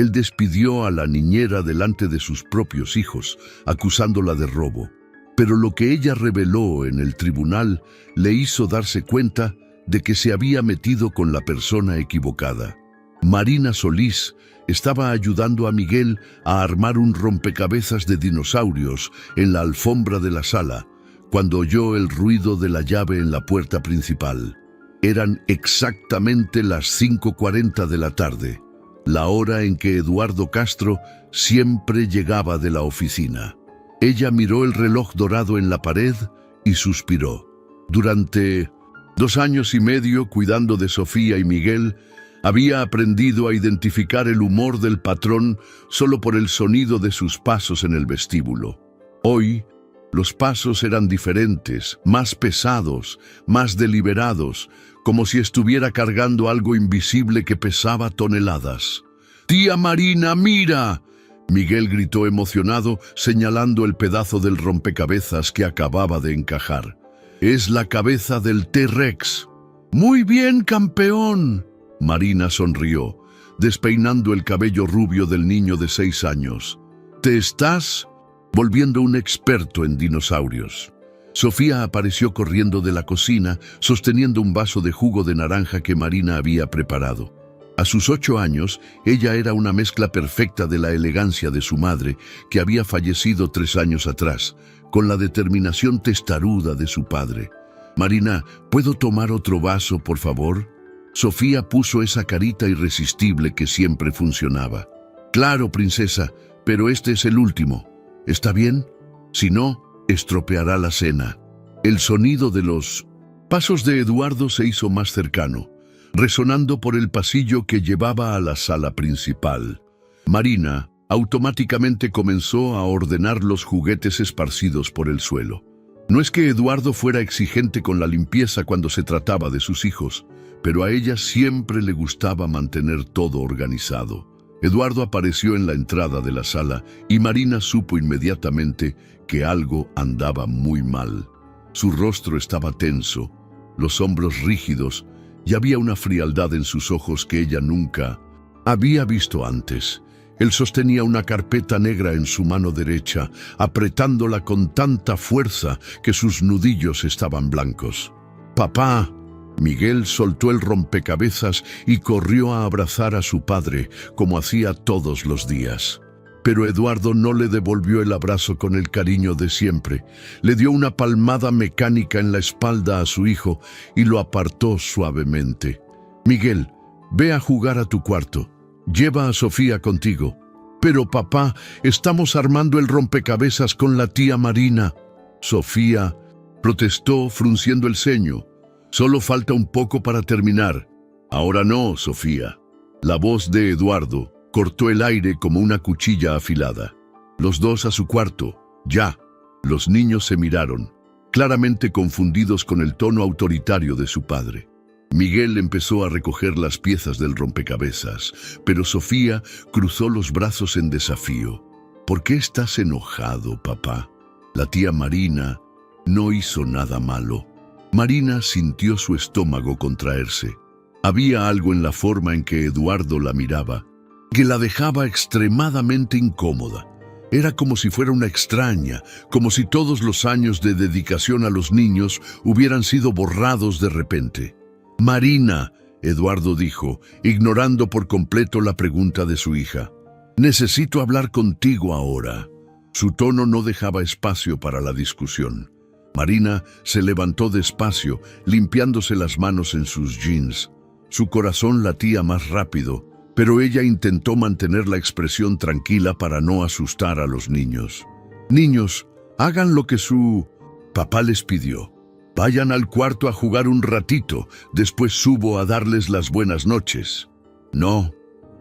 Él despidió a la niñera delante de sus propios hijos, acusándola de robo. Pero lo que ella reveló en el tribunal le hizo darse cuenta de que se había metido con la persona equivocada. Marina Solís estaba ayudando a Miguel a armar un rompecabezas de dinosaurios en la alfombra de la sala, cuando oyó el ruido de la llave en la puerta principal. Eran exactamente las 5:40 de la tarde, la hora en que Eduardo Castro siempre llegaba de la oficina. Ella miró el reloj dorado en la pared y suspiró. Durante 2 años y medio cuidando de Sofía y Miguel, había aprendido a identificar el humor del patrón solo por el sonido de sus pasos en el vestíbulo. Hoy, los pasos eran diferentes, más pesados, más deliberados, como si estuviera cargando algo invisible que pesaba toneladas. «¡Tía Marina, mira!», Miguel gritó emocionado, señalando el pedazo del rompecabezas que acababa de encajar. «Es la cabeza del T-Rex». «Muy bien, campeón», Marina sonrió, despeinando el cabello rubio del niño de 6 años. «Te estás volviendo un experto en dinosaurios». Sofía apareció corriendo de la cocina, sosteniendo un vaso de jugo de naranja que Marina había preparado. A sus 8 años, ella era una mezcla perfecta de la elegancia de su madre, que había fallecido 3 años atrás, con la determinación testaruda de su padre. «Marina, ¿puedo tomar otro vaso, por favor?». Sofía puso esa carita irresistible que siempre funcionaba. «Claro, princesa, pero este es el último. ¿Está bien? Si no, estropeará la cena». El sonido de los pasos de Eduardo se hizo más cercano, resonando por el pasillo que llevaba a la sala principal. Marina automáticamente comenzó a ordenar los juguetes esparcidos por el suelo. No es que Eduardo fuera exigente con la limpieza cuando se trataba de sus hijos, pero a ella siempre le gustaba mantener todo organizado. Eduardo apareció en la entrada de la sala y Marina supo inmediatamente que algo andaba muy mal. Su rostro estaba tenso, los hombros rígidos, y había una frialdad en sus ojos que ella nunca había visto antes. Él sostenía una carpeta negra en su mano derecha, apretándola con tanta fuerza que sus nudillos estaban blancos. «Papá». Miguel soltó el rompecabezas y corrió a abrazar a su padre, como hacía todos los días. Pero Eduardo no le devolvió el abrazo con el cariño de siempre. Le dio una palmada mecánica en la espalda a su hijo y lo apartó suavemente. «Miguel, ve a jugar a tu cuarto. Lleva a Sofía contigo». «Pero papá, estamos armando el rompecabezas con la tía Marina». Sofía protestó frunciendo el ceño. «Solo falta un poco para terminar». «Ahora no, Sofía». La voz de Eduardo cortó el aire como una cuchilla afilada. «Los dos a su cuarto, ya». Los niños se miraron, claramente confundidos con el tono autoritario de su padre. Miguel empezó a recoger las piezas del rompecabezas, pero Sofía cruzó los brazos en desafío. «¿Por qué estás enojado, papá? La tía Marina no hizo nada malo». Marina sintió su estómago contraerse. Había algo en la forma en que Eduardo la miraba que la dejaba extremadamente incómoda. Era como si fuera una extraña, como si todos los años de dedicación a los niños hubieran sido borrados de repente. «Marina», Eduardo dijo, ignorando por completo la pregunta de su hija. «Necesito hablar contigo ahora». Su tono no dejaba espacio para la discusión. Marina se levantó despacio, limpiándose las manos en sus jeans. Su corazón latía más rápido, pero ella intentó mantener la expresión tranquila para no asustar a los niños. «Niños, hagan lo que su papá les pidió. Vayan al cuarto a jugar un ratito, después subo a darles las buenas noches». «No»,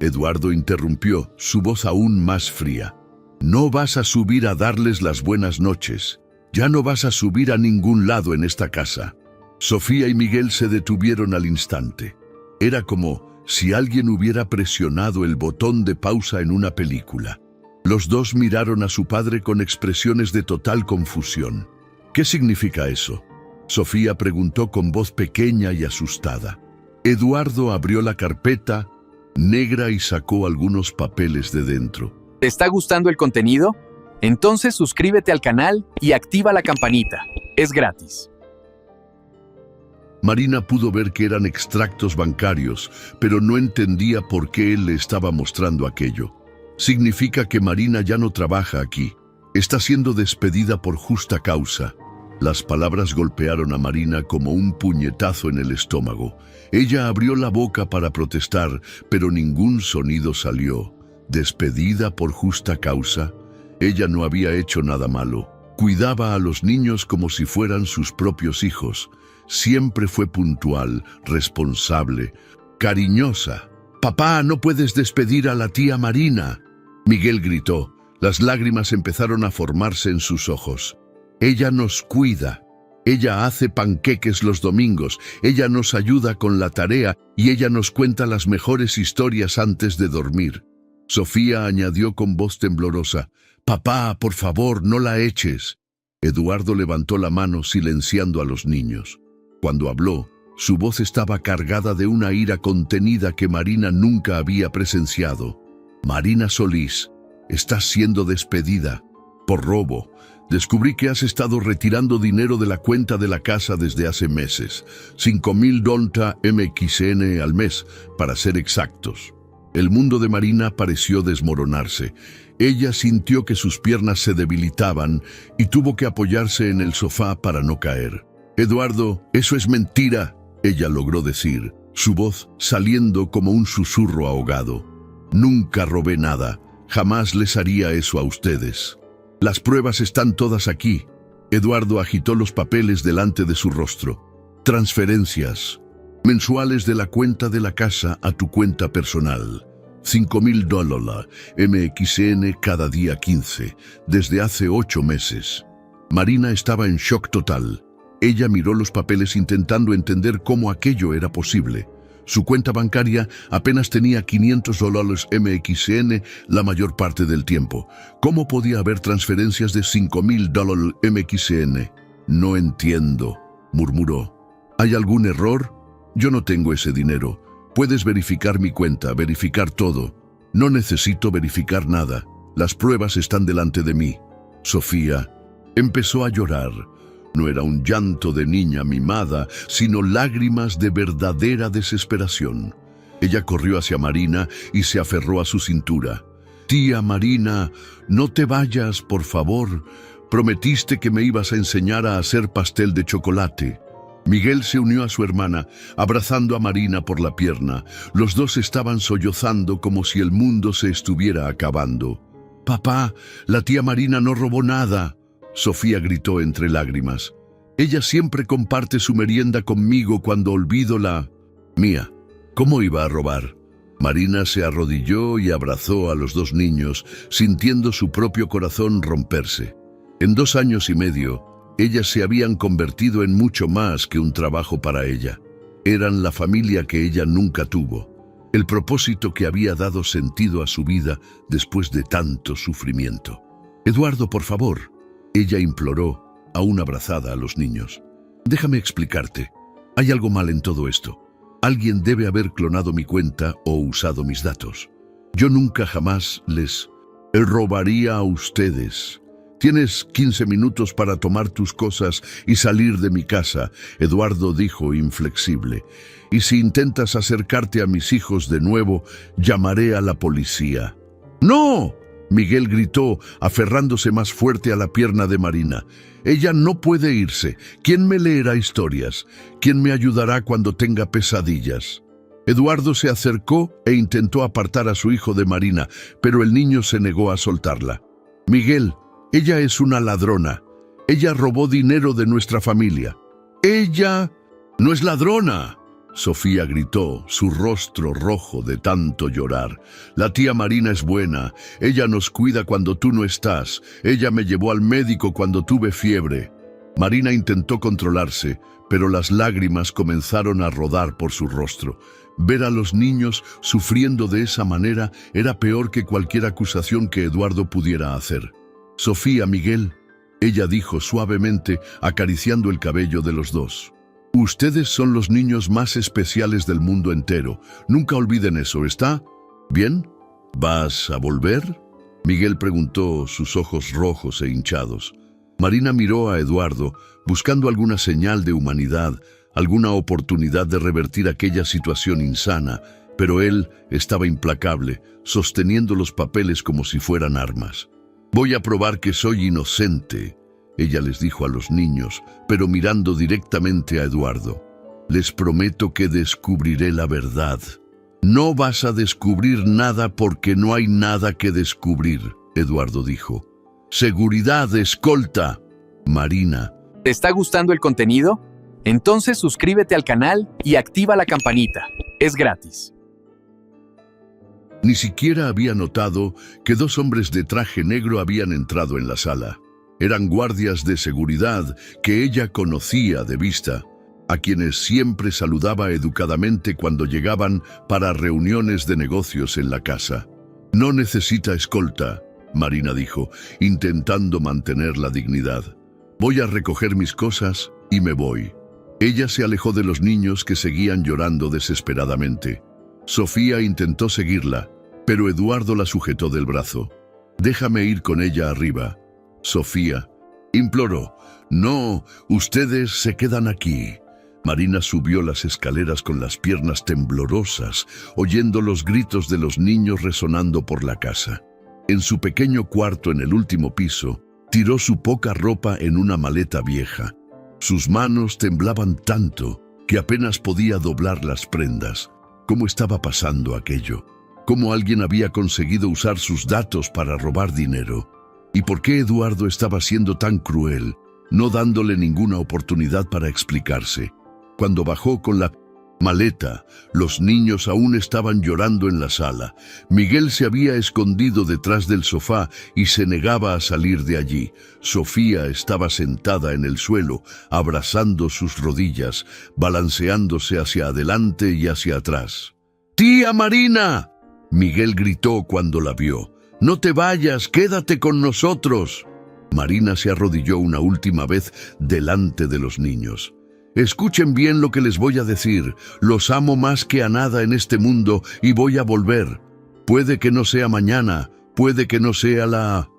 Eduardo interrumpió, su voz aún más fría. «No vas a subir a darles las buenas noches. Ya no vas a subir a ningún lado en esta casa». Sofía y Miguel se detuvieron al instante. Era como si alguien hubiera presionado el botón de pausa en una película. Los dos miraron a su padre con expresiones de total confusión. «¿Qué significa eso?», Sofía preguntó con voz pequeña y asustada. Eduardo abrió la carpeta negra y sacó algunos papeles de dentro. ¿Te está gustando el contenido? Entonces suscríbete al canal y activa la campanita. Es gratis. Marina pudo ver que eran extractos bancarios, pero no entendía por qué él le estaba mostrando aquello. Significa que Marina ya no trabaja aquí. Está siendo despedida por justa causa. Las palabras golpearon a Marina como un puñetazo en el estómago. Ella abrió la boca para protestar, pero ningún sonido salió. ¿Despedida por justa causa? Ella no había hecho nada malo. Cuidaba a los niños como si fueran sus propios hijos. Siempre fue puntual, responsable, cariñosa. «Papá, no puedes despedir a la tía Marina», Miguel gritó. Las lágrimas empezaron a formarse en sus ojos. «Ella nos cuida. Ella hace panqueques los domingos. Ella nos ayuda con la tarea y ella nos cuenta las mejores historias antes de dormir». Sofía añadió con voz temblorosa: «Papá, por favor, no la eches». Eduardo levantó la mano silenciando a los niños. Cuando habló, su voz estaba cargada de una ira contenida que Marina nunca había presenciado. «Marina Solís, estás siendo despedida por robo. Descubrí que has estado retirando dinero de la cuenta de la casa desde hace meses. $5,000 MXN al mes, para ser exactos». El mundo de Marina pareció desmoronarse. Ella sintió que sus piernas se debilitaban y tuvo que apoyarse en el sofá para no caer. «Eduardo, eso es mentira», ella logró decir, su voz saliendo como un susurro ahogado. «Nunca robé nada. Jamás les haría eso a ustedes. Las pruebas están todas aquí». Eduardo agitó los papeles delante de su rostro. «Transferencias mensuales de la cuenta de la casa a tu cuenta personal. $5,000 MXN cada día 15, desde hace 8 meses». Marina estaba en shock total. Ella miró los papeles intentando entender cómo aquello era posible. Su cuenta bancaria apenas tenía $500 MXN la mayor parte del tiempo. ¿Cómo podía haber transferencias de $5,000 MXN? «No entiendo», murmuró. «¿Hay algún error? Yo no tengo ese dinero. Puedes verificar mi cuenta, verificar todo». «No necesito verificar nada. Las pruebas están delante de mí». Sofía empezó a llorar. No era un llanto de niña mimada, sino lágrimas de verdadera desesperación. Ella corrió hacia Marina y se aferró a su cintura. «Tía Marina, no te vayas, por favor. Prometiste que me ibas a enseñar a hacer pastel de chocolate». Miguel se unió a su hermana, abrazando a Marina por la pierna. Los dos estaban sollozando como si el mundo se estuviera acabando. «Papá, la tía Marina no robó nada», Sofía gritó entre lágrimas. «Ella siempre comparte su merienda conmigo cuando olvido la mía. ¿Cómo iba a robar?». Marina se arrodilló y abrazó a los dos niños, sintiendo su propio corazón romperse. En 2 años y medio, ellas se habían convertido en mucho más que un trabajo para ella. Eran la familia que ella nunca tuvo, el propósito que había dado sentido a su vida después de tanto sufrimiento. «Eduardo, por favor», ella imploró, aún abrazada a los niños. «Déjame explicarte. Hay algo mal en todo esto. Alguien debe haber clonado mi cuenta o usado mis datos. Yo nunca jamás les robaría a ustedes. Tienes 15 minutos para tomar tus cosas y salir de mi casa», Eduardo dijo inflexible. «Y si intentas acercarte a mis hijos de nuevo, llamaré a la policía». «¡No!», Miguel gritó, aferrándose más fuerte a la pierna de Marina. «Ella no puede irse. ¿Quién me leerá historias? ¿Quién me ayudará cuando tenga pesadillas?». Eduardo se acercó e intentó apartar a su hijo de Marina, pero el niño se negó a soltarla. «Miguel, ella es una ladrona. Ella robó dinero de nuestra familia». «¡Ella no es ladrona!», Sofía gritó, su rostro rojo de tanto llorar. «La tía Marina es buena. Ella nos cuida cuando tú no estás. Ella me llevó al médico cuando tuve fiebre». Marina intentó controlarse, pero las lágrimas comenzaron a rodar por su rostro. Ver a los niños sufriendo de esa manera era peor que cualquier acusación que Eduardo pudiera hacer. «Sofía, Miguel», ella dijo suavemente, acariciando el cabello de los dos. Ustedes son los niños más especiales del mundo entero. Nunca olviden eso, ¿está bien? ¿Vas a volver? Miguel preguntó, sus ojos rojos e hinchados. Marina miró a Eduardo, buscando alguna señal de humanidad, alguna oportunidad de revertir aquella situación insana, pero él estaba implacable, sosteniendo los papeles como si fueran armas. «Voy a probar que soy inocente», ella les dijo a los niños, pero mirando directamente a Eduardo. «Les prometo que descubriré la verdad». «No vas a descubrir nada porque no hay nada que descubrir», Eduardo dijo. «Seguridad, escolta». Marina. ¿Te está gustando el contenido? Entonces suscríbete al canal y activa la campanita. Es gratis. Ni siquiera había notado que dos hombres de traje negro habían entrado en la sala. Eran guardias de seguridad que ella conocía de vista, a quienes siempre saludaba educadamente cuando llegaban para reuniones de negocios en la casa. «No necesita escolta», Marina dijo, intentando mantener la dignidad. «Voy a recoger mis cosas y me voy». Ella se alejó de los niños que seguían llorando desesperadamente. Sofía intentó seguirla, pero Eduardo la sujetó del brazo. «Déjame ir con ella arriba». «Sofía», imploró. «No, ustedes se quedan aquí». Marina subió las escaleras con las piernas temblorosas, oyendo los gritos de los niños resonando por la casa. En su pequeño cuarto en el último piso, tiró su poca ropa en una maleta vieja. Sus manos temblaban tanto que apenas podía doblar las prendas. ¿Cómo estaba pasando aquello? ¿Cómo alguien había conseguido usar sus datos para robar dinero? ¿Y por qué Eduardo estaba siendo tan cruel, no dándole ninguna oportunidad para explicarse? Cuando bajó con la maleta, los niños aún estaban llorando en la sala. Miguel se había escondido detrás del sofá y se negaba a salir de allí. Sofía estaba sentada en el suelo, abrazando sus rodillas, balanceándose hacia adelante y hacia atrás. «¡Tía Marina!», Miguel gritó cuando la vio. «¡No te vayas! ¡Quédate con nosotros!». Marina se arrodilló una última vez delante de los niños. «Escuchen bien lo que les voy a decir. Los amo más que a nada en este mundo y voy a volver. Puede que no sea mañana, puede que no sea la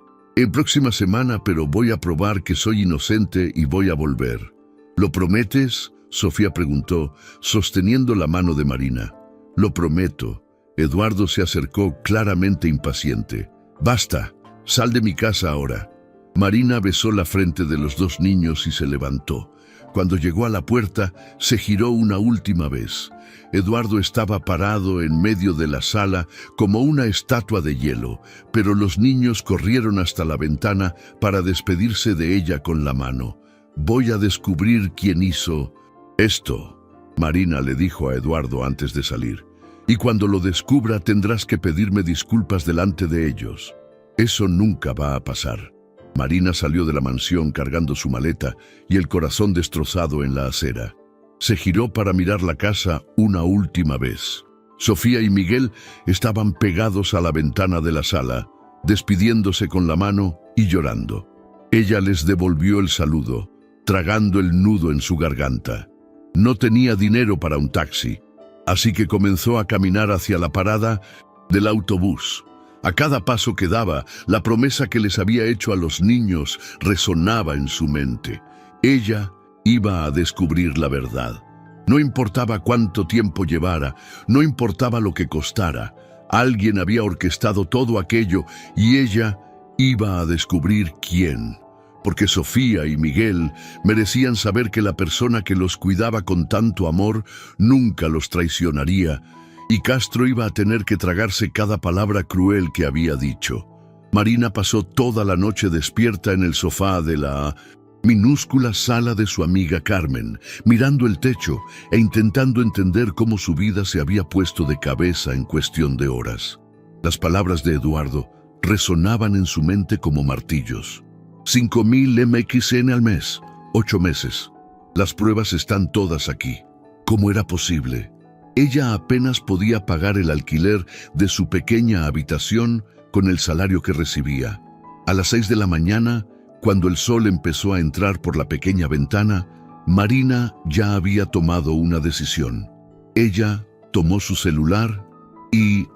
próxima semana, pero voy a probar que soy inocente y voy a volver». «¿Lo prometes?», Sofía preguntó, sosteniendo la mano de Marina. «Lo prometo». Eduardo se acercó claramente impaciente. «Basta, sal de mi casa ahora». Marina besó la frente de los dos niños y se levantó. Cuando llegó a la puerta, se giró una última vez. Eduardo estaba parado en medio de la sala como una estatua de hielo, pero los niños corrieron hasta la ventana para despedirse de ella con la mano. «Voy a descubrir quién hizo esto», Marina le dijo a Eduardo antes de salir. «Y cuando lo descubra tendrás que pedirme disculpas delante de ellos». «Eso nunca va a pasar». Marina salió de la mansión cargando su maleta y el corazón destrozado en la acera. Se giró para mirar la casa una última vez. Sofía y Miguel estaban pegados a la ventana de la sala, despidiéndose con la mano y llorando. Ella les devolvió el saludo, tragando el nudo en su garganta. No tenía dinero para un taxi, así que comenzó a caminar hacia la parada del autobús. A cada paso que daba, la promesa que les había hecho a los niños resonaba en su mente. Ella iba a descubrir la verdad. No importaba cuánto tiempo llevara, no importaba lo que costara. Alguien había orquestado todo aquello y ella iba a descubrir quién. Porque Sofía y Miguel merecían saber que la persona que los cuidaba con tanto amor nunca los traicionaría, y Castro iba a tener que tragarse cada palabra cruel que había dicho. Marina pasó toda la noche despierta en el sofá de la minúscula sala de su amiga Carmen, mirando el techo e intentando entender cómo su vida se había puesto de cabeza en cuestión de horas. Las palabras de Eduardo resonaban en su mente como martillos. 5,000 MXN al mes, 8 meses. Las pruebas están todas aquí. ¿Cómo era posible? Ella apenas podía pagar el alquiler de su pequeña habitación con el salario que recibía. A las 6 de la mañana, cuando el sol empezó a entrar por la pequeña ventana, Marina ya había tomado una decisión. Ella tomó su celular y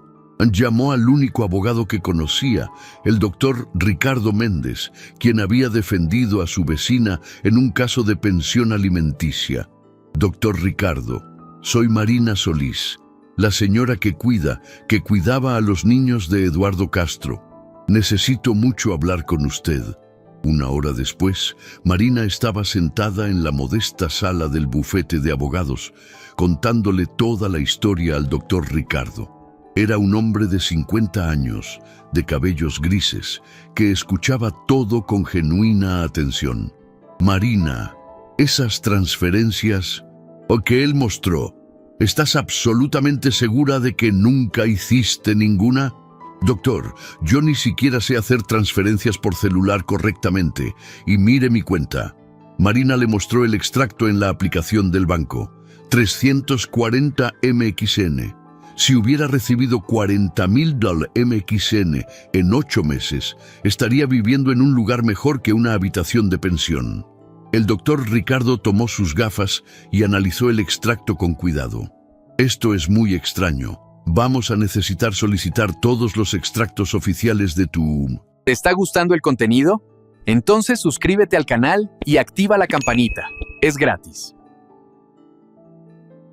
llamó al único abogado que conocía, el doctor Ricardo Méndez, quien había defendido a su vecina en un caso de pensión alimenticia. Doctor Ricardo, soy Marina Solís, la señora que cuidaba a los niños de Eduardo Castro. Necesito mucho hablar con usted. Una hora después, Marina estaba sentada en la modesta sala del bufete de abogados, contándole toda la historia al doctor Ricardo. Era un hombre de 50 años, de cabellos grises, que escuchaba todo con genuina atención. Marina, esas transferencias que él mostró, ¿estás absolutamente segura de que nunca hiciste ninguna? Doctor, yo ni siquiera sé hacer transferencias por celular correctamente, y mire mi cuenta. Marina le mostró el extracto en la aplicación del banco. 340 MXN. Si hubiera recibido $40,000 MXN en 8 meses, estaría viviendo en un lugar mejor que una habitación de pensión. El doctor Ricardo tomó sus gafas y analizó el extracto con cuidado. Esto es muy extraño. Vamos a necesitar solicitar todos los extractos oficiales de tu... ¿Te está gustando el contenido? Entonces suscríbete al canal y activa la campanita. Es gratis.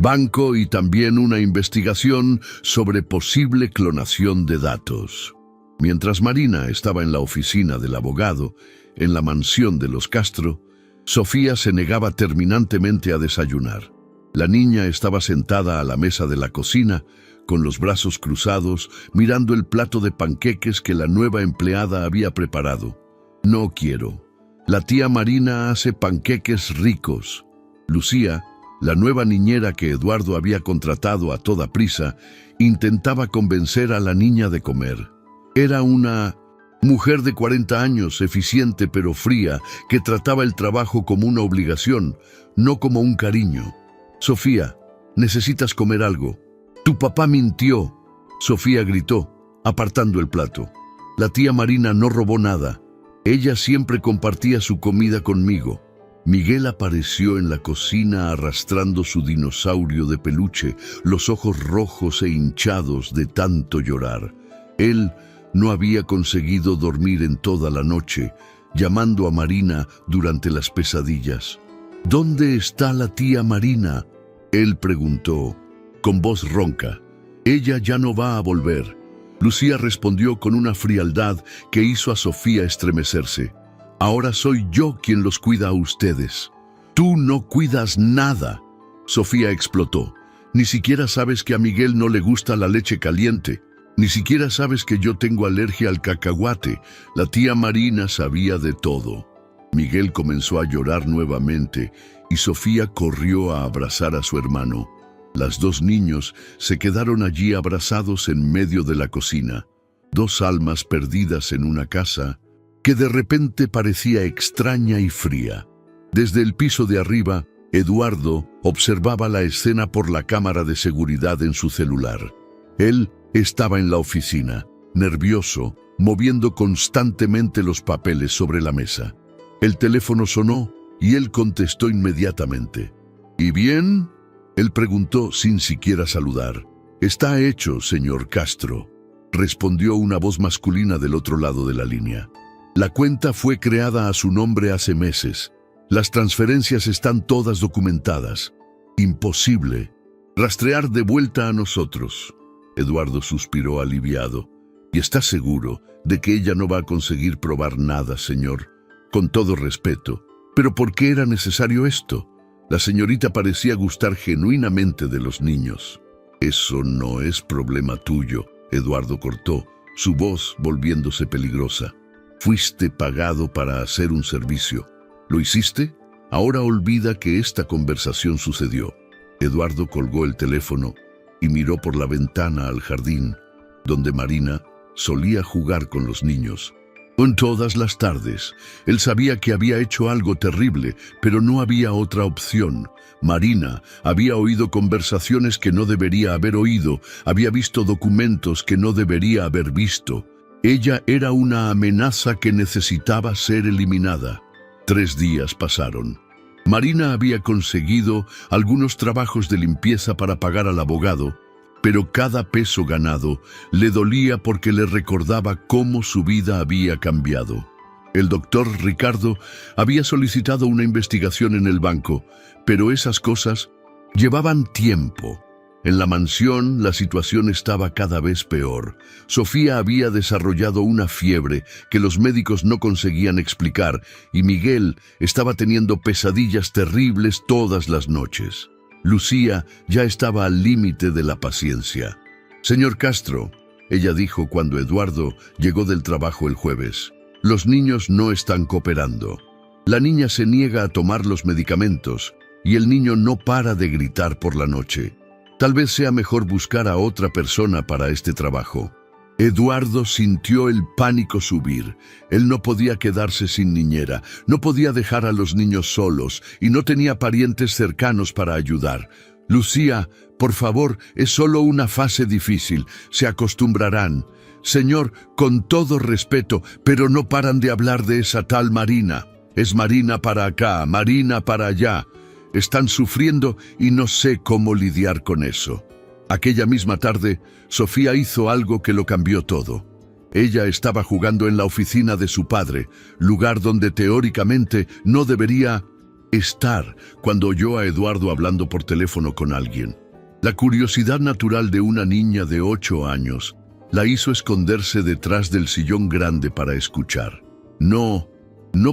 banco y también una investigación sobre posible clonación de datos. Mientras Marina estaba en la oficina del abogado, en la mansión de los Castro, Sofía se negaba terminantemente a desayunar. La niña estaba sentada a la mesa de la cocina, con los brazos cruzados, mirando el plato de panqueques que la nueva empleada había preparado. No quiero. La tía Marina hace panqueques ricos. Lucía, la nueva niñera que Eduardo había contratado a toda prisa, intentaba convencer a la niña de comer. Era una mujer de 40 años, eficiente pero fría, que trataba el trabajo como una obligación, no como un cariño. Sofía, necesitas comer algo. Tu papá mintió, Sofía gritó, apartando el plato. La tía Marina no robó nada. Ella siempre compartía su comida conmigo. Miguel apareció en la cocina arrastrando su dinosaurio de peluche, los ojos rojos e hinchados de tanto llorar. Él no había conseguido dormir en toda la noche, llamando a Marina durante las pesadillas. ¿Dónde está la tía Marina?, él preguntó, con voz ronca. Ella ya no va a volver. Lucía respondió con una frialdad que hizo a Sofía estremecerse. Ahora soy yo quien los cuida a ustedes. Tú no cuidas nada. Sofía explotó. Ni siquiera sabes que a Miguel no le gusta la leche caliente. Ni siquiera sabes que yo tengo alergia al cacahuate. La tía Marina sabía de todo. Miguel comenzó a llorar nuevamente y Sofía corrió a abrazar a su hermano. Los dos niños se quedaron allí abrazados en medio de la cocina. Dos almas perdidas en una casa que de repente parecía extraña y fría. Desde el piso de arriba, Eduardo observaba la escena por la cámara de seguridad en su celular. Él estaba en la oficina, nervioso, moviendo constantemente los papeles sobre la mesa. El teléfono sonó y él contestó inmediatamente. ¿Y bien?, él preguntó sin siquiera saludar. «Está hecho, señor Castro», respondió una voz masculina del otro lado de la línea. «La cuenta fue creada a su nombre hace meses. Las transferencias están todas documentadas. Imposible. Rastrear de vuelta a nosotros». Eduardo suspiró aliviado. «¿Y está seguro de que ella no va a conseguir probar nada, señor? Con todo respeto. ¿Pero por qué era necesario esto?» La señorita parecía gustar genuinamente de los niños. «Eso no es problema tuyo», Eduardo cortó, su voz volviéndose peligrosa. «Fuiste pagado para hacer un servicio. ¿Lo hiciste? Ahora olvida que esta conversación sucedió». Eduardo colgó el teléfono y miró por la ventana al jardín, donde Marina solía jugar con los niños. En todas las tardes, él sabía que había hecho algo terrible, pero no había otra opción. Marina había oído conversaciones que no debería haber oído, había visto documentos que no debería haber visto. Ella era una amenaza que necesitaba ser eliminada. 3 días pasaron. Marina había conseguido algunos trabajos de limpieza para pagar al abogado, pero cada peso ganado le dolía porque le recordaba cómo su vida había cambiado. El doctor Ricardo había solicitado una investigación en el banco, pero esas cosas llevaban tiempo. En la mansión la situación estaba cada vez peor. Sofía había desarrollado una fiebre que los médicos no conseguían explicar y Miguel estaba teniendo pesadillas terribles todas las noches. Lucía ya estaba al límite de la paciencia. «Señor Castro», ella dijo cuando Eduardo llegó del trabajo el jueves, «los niños no están cooperando. La niña se niega a tomar los medicamentos y el niño no para de gritar por la noche. Tal vez sea mejor buscar a otra persona para este trabajo». Eduardo sintió el pánico subir. Él no podía quedarse sin niñera, no podía dejar a los niños solos y no tenía parientes cercanos para ayudar. «Lucía, por favor, es solo una fase difícil, se acostumbrarán». «Señor, con todo respeto, pero no paran de hablar de esa tal Marina. Es Marina para acá, Marina para allá. Están sufriendo y no sé cómo lidiar con eso». Aquella misma tarde, Sofía hizo algo que lo cambió todo. Ella estaba jugando en la oficina de su padre, lugar donde teóricamente no debería estar, cuando oyó a Eduardo hablando por teléfono con alguien. La curiosidad natural de una niña de 8 años la hizo esconderse detrás del sillón grande para escuchar. No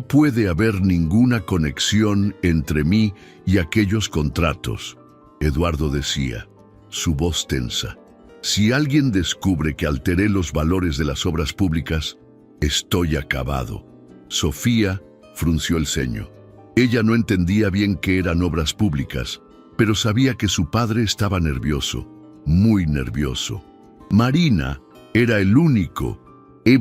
puede haber ninguna conexión entre mí y aquellos contratos», Eduardo decía, su voz tensa. «Si alguien descubre que alteré los valores de las obras públicas, estoy acabado». Sofía frunció el ceño. Ella no entendía bien qué eran obras públicas, pero sabía que su padre estaba nervioso, muy nervioso. Marina era el único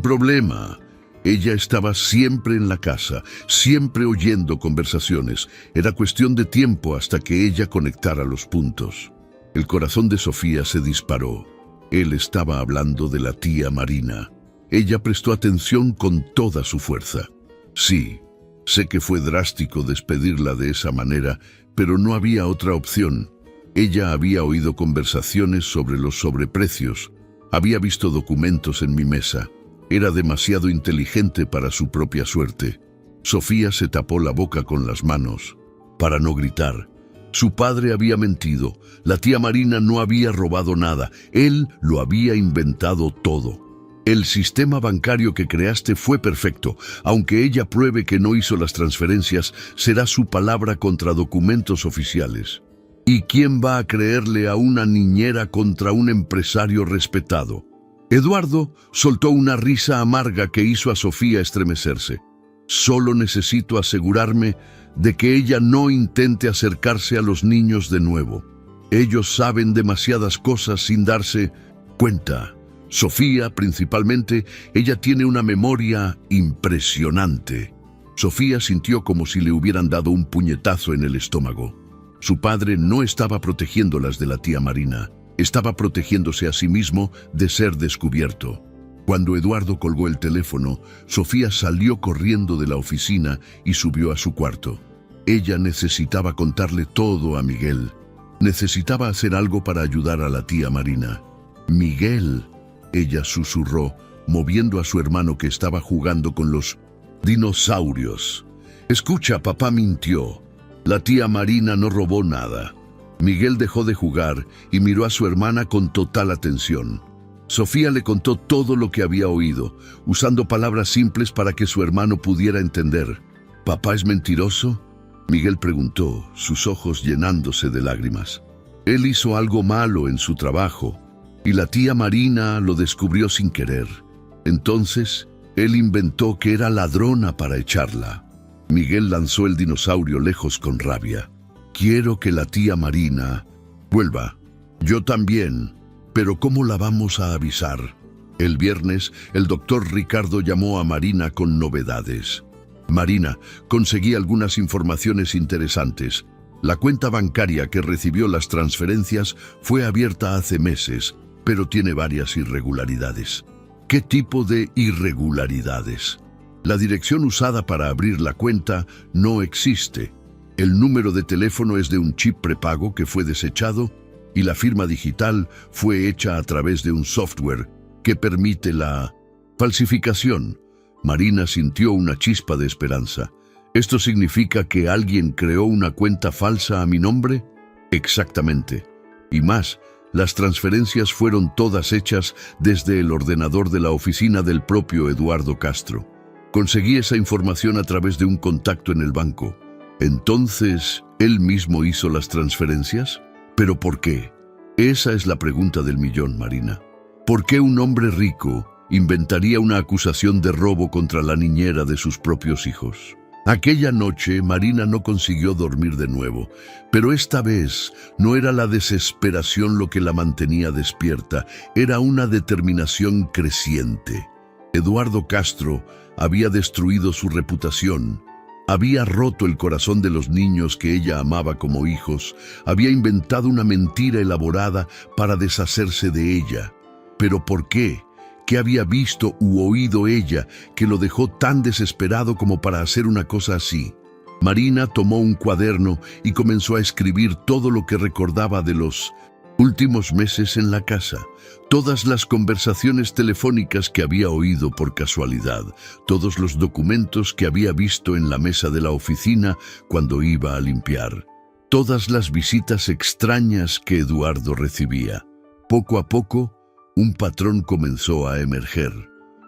problema. Ella estaba siempre en la casa, siempre oyendo conversaciones. Era cuestión de tiempo hasta que ella conectara los puntos. El corazón de Sofía se disparó. Él estaba hablando de la tía Marina. Ella prestó atención con toda su fuerza. «Sí, sé que fue drástico despedirla de esa manera, pero no había otra opción. Ella había oído conversaciones sobre los sobreprecios. Había visto documentos en mi mesa. Era demasiado inteligente para su propia suerte». Sofía se tapó la boca con las manos para no gritar. Su padre había mentido. La tía Marina no había robado nada. Él lo había inventado todo. «El sistema bancario que creaste fue perfecto. Aunque ella pruebe que no hizo las transferencias, será su palabra contra documentos oficiales. ¿Y quién va a creerle a una niñera contra un empresario respetado?» Eduardo soltó una risa amarga que hizo a Sofía estremecerse. «Solo necesito asegurarme de que ella no intente acercarse a los niños de nuevo. Ellos saben demasiadas cosas sin darse cuenta. Sofía, principalmente, ella tiene una memoria impresionante». Sofía sintió como si le hubieran dado un puñetazo en el estómago. Su padre no estaba protegiéndolas de la tía Marina. Estaba protegiéndose a sí mismo de ser descubierto. Cuando Eduardo colgó el teléfono, Sofía salió corriendo de la oficina y subió a su cuarto. Ella necesitaba contarle todo a Miguel. Necesitaba hacer algo para ayudar a la tía Marina. «Miguel», ella susurró, moviendo a su hermano que estaba jugando con los dinosaurios. «Escucha, papá mintió. La tía Marina no robó nada». Miguel dejó de jugar y miró a su hermana con total atención. Sofía le contó todo lo que había oído, usando palabras simples para que su hermano pudiera entender. «¿Papá es mentiroso?», Miguel preguntó, sus ojos llenándose de lágrimas. «Él hizo algo malo en su trabajo y la tía Marina lo descubrió sin querer. Entonces, él inventó que era ladrona para echarla». Miguel lanzó el dinosaurio lejos con rabia. «Quiero que la tía Marina vuelva». «Yo también, pero ¿cómo la vamos a avisar?». El viernes, el doctor Ricardo llamó a Marina con novedades. «Marina, conseguí algunas informaciones interesantes. La cuenta bancaria que recibió las transferencias fue abierta hace meses, pero tiene varias irregularidades». «¿Qué tipo de irregularidades?». «La dirección usada para abrir la cuenta no existe». El número de teléfono es de un chip prepago que fue desechado y la firma digital fue hecha a través de un software que permite la falsificación. Marina sintió una chispa de esperanza. ¿Esto significa que alguien creó una cuenta falsa a mi nombre? Exactamente. Y más, las transferencias fueron todas hechas desde el ordenador de la oficina del propio Eduardo Castro. Conseguí esa información a través de un contacto en el banco. Entonces, ¿él mismo hizo las transferencias? ¿Pero por qué? Esa es la pregunta del millón, Marina. ¿Por qué un hombre rico inventaría una acusación de robo contra la niñera de sus propios hijos? Aquella noche, Marina no consiguió dormir de nuevo, pero esta vez no era la desesperación lo que la mantenía despierta, era una determinación creciente. Eduardo Castro había destruido su reputación, había roto el corazón de los niños que ella amaba como hijos, había inventado una mentira elaborada para deshacerse de ella. ¿Pero por qué? ¿Qué había visto u oído ella que lo dejó tan desesperado como para hacer una cosa así? Marina tomó un cuaderno y comenzó a escribir todo lo que recordaba de los últimos meses en la casa, todas las conversaciones telefónicas que había oído por casualidad, todos los documentos que había visto en la mesa de la oficina cuando iba a limpiar, todas las visitas extrañas que Eduardo recibía. Poco a poco, un patrón comenzó a emerger.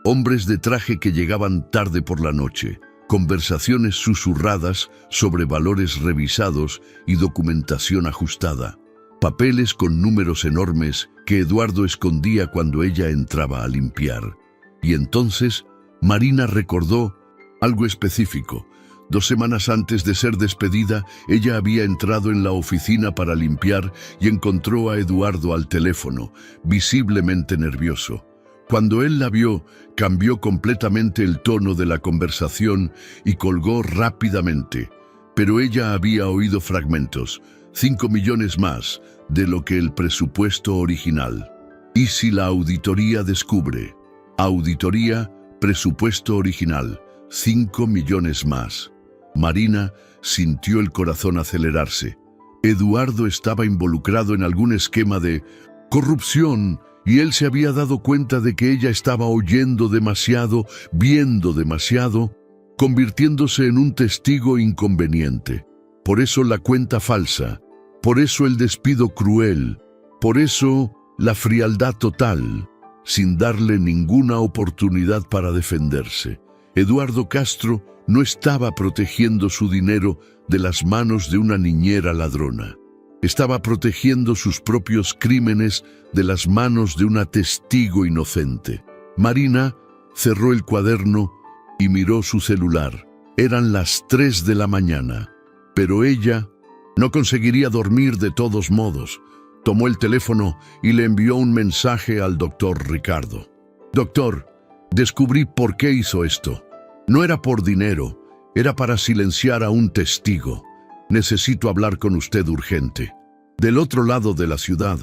Hombres de traje que llegaban tarde por la noche, conversaciones susurradas sobre valores revisados y documentación ajustada, papeles con números enormes que Eduardo escondía cuando ella entraba a limpiar. Y entonces, Marina recordó algo específico. 2 semanas antes de ser despedida, ella había entrado en la oficina para limpiar y encontró a Eduardo al teléfono, visiblemente nervioso. Cuando él la vio, cambió completamente el tono de la conversación y colgó rápidamente. Pero ella había oído fragmentos, 5 millones más de lo que el presupuesto original. ¿Y si la auditoría descubre? Auditoría, presupuesto original, 5 millones más. Marina sintió el corazón acelerarse. Eduardo estaba involucrado en algún esquema de corrupción y él se había dado cuenta de que ella estaba oyendo demasiado, viendo demasiado, convirtiéndose en un testigo inconveniente. Por eso la cuenta falsa, por eso el despido cruel, por eso la frialdad total, sin darle ninguna oportunidad para defenderse. Eduardo Castro no estaba protegiendo su dinero de las manos de una niñera ladrona. Estaba protegiendo sus propios crímenes de las manos de una testigo inocente. Marina cerró el cuaderno y miró su celular. Eran las 3 de la mañana, pero ella no conseguiría dormir de todos modos. Tomó el teléfono y le envió un mensaje al doctor Ricardo. Doctor, descubrí por qué hizo esto. No era por dinero, era para silenciar a un testigo. Necesito hablar con usted urgente. Del otro lado de la ciudad,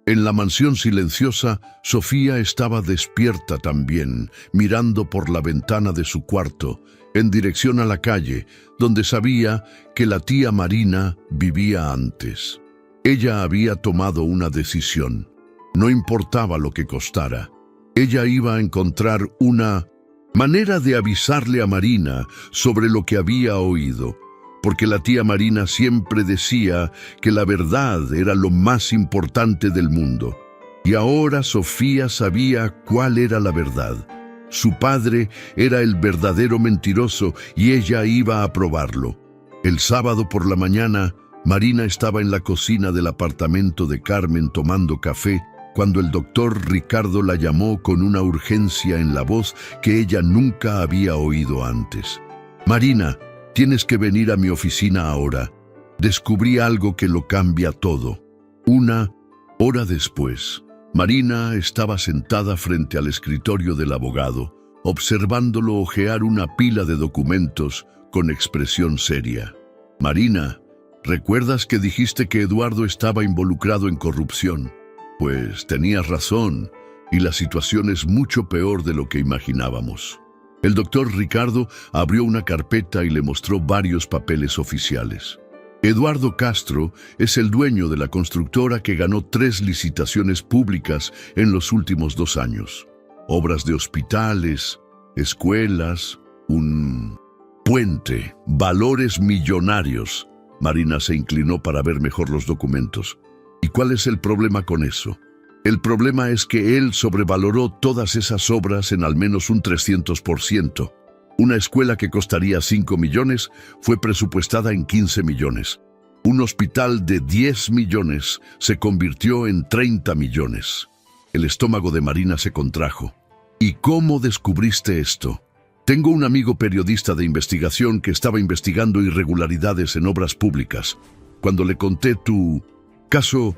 en la mansión silenciosa, Sofía estaba despierta también, mirando por la ventana de su cuarto, en dirección a la calle, donde sabía que la tía Marina vivía antes. Ella había tomado una decisión. No importaba lo que costara. Ella iba a encontrar una manera de avisarle a Marina sobre lo que había oído, porque la tía Marina siempre decía que la verdad era lo más importante del mundo. Y ahora Sofía sabía cuál era la verdad. Su padre era el verdadero mentiroso y ella iba a probarlo. El sábado por la mañana, Marina estaba en la cocina del apartamento de Carmen tomando café cuando el doctor Ricardo la llamó con una urgencia en la voz que ella nunca había oído antes. Marina, tienes que venir a mi oficina ahora. Descubrí algo que lo cambia todo. 1 hora después, Marina estaba sentada frente al escritorio del abogado, observándolo hojear una pila de documentos con expresión seria. Marina, ¿recuerdas que dijiste que Eduardo estaba involucrado en corrupción? Pues tenías razón, y la situación es mucho peor de lo que imaginábamos. El doctor Ricardo abrió una carpeta y le mostró varios papeles oficiales. Eduardo Castro es el dueño de la constructora que ganó 3 licitaciones públicas en los últimos 2 años. Obras de hospitales, escuelas, un puente, valores millonarios. Marina se inclinó para ver mejor los documentos. ¿Y cuál es el problema con eso? El problema es que él sobrevaloró todas esas obras en al menos un 300%. Una escuela que costaría 5 millones fue presupuestada en 15 millones. Un hospital de 10 millones se convirtió en 30 millones. El estómago de Marina se contrajo. ¿Y cómo descubriste esto? Tengo un amigo periodista de investigación que estaba investigando irregularidades en obras públicas. Cuando le conté tu caso,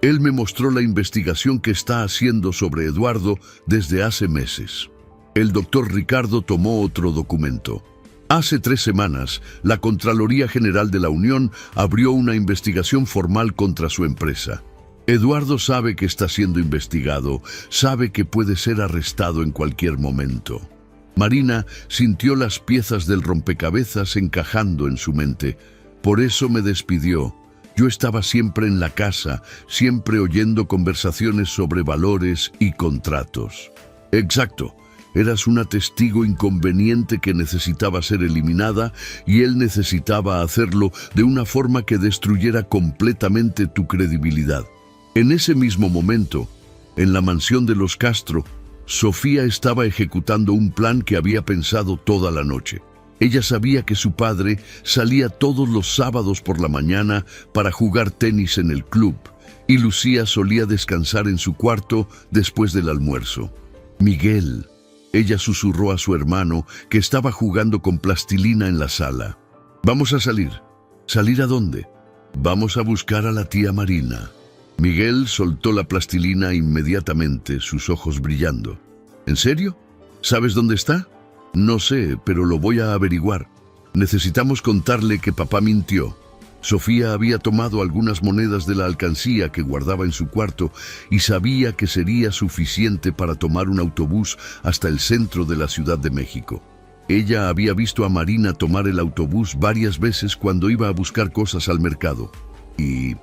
él me mostró la investigación que está haciendo sobre Eduardo desde hace meses. El doctor Ricardo tomó otro documento. Hace 3 semanas, la Contraloría General de la Unión abrió una investigación formal contra su empresa. Eduardo sabe que está siendo investigado, sabe que puede ser arrestado en cualquier momento. Marina sintió las piezas del rompecabezas encajando en su mente. Por eso me despidió. Yo estaba siempre en la casa, siempre oyendo conversaciones sobre valores y contratos. Exacto. Eras una testigo inconveniente que necesitaba ser eliminada y él necesitaba hacerlo de una forma que destruyera completamente tu credibilidad. En ese mismo momento, en la mansión de los Castro, Sofía estaba ejecutando un plan que había pensado toda la noche. Ella sabía que su padre salía todos los sábados por la mañana para jugar tenis en el club y Lucía solía descansar en su cuarto después del almuerzo. Miguel. Ella susurró a su hermano, que estaba jugando con plastilina en la sala. «Vamos a salir». «¿Salir a dónde?» «Vamos a buscar a la tía Marina». Miguel soltó la plastilina inmediatamente, sus ojos brillando. «¿En serio? ¿Sabes dónde está?» «No sé, pero lo voy a averiguar. Necesitamos contarle que papá mintió». Sofía había tomado algunas monedas de la alcancía que guardaba en su cuarto y sabía que sería suficiente para tomar un autobús hasta el centro de la Ciudad de México. Ella había visto a Marina tomar el autobús varias veces cuando iba a buscar cosas al mercado. ¿Y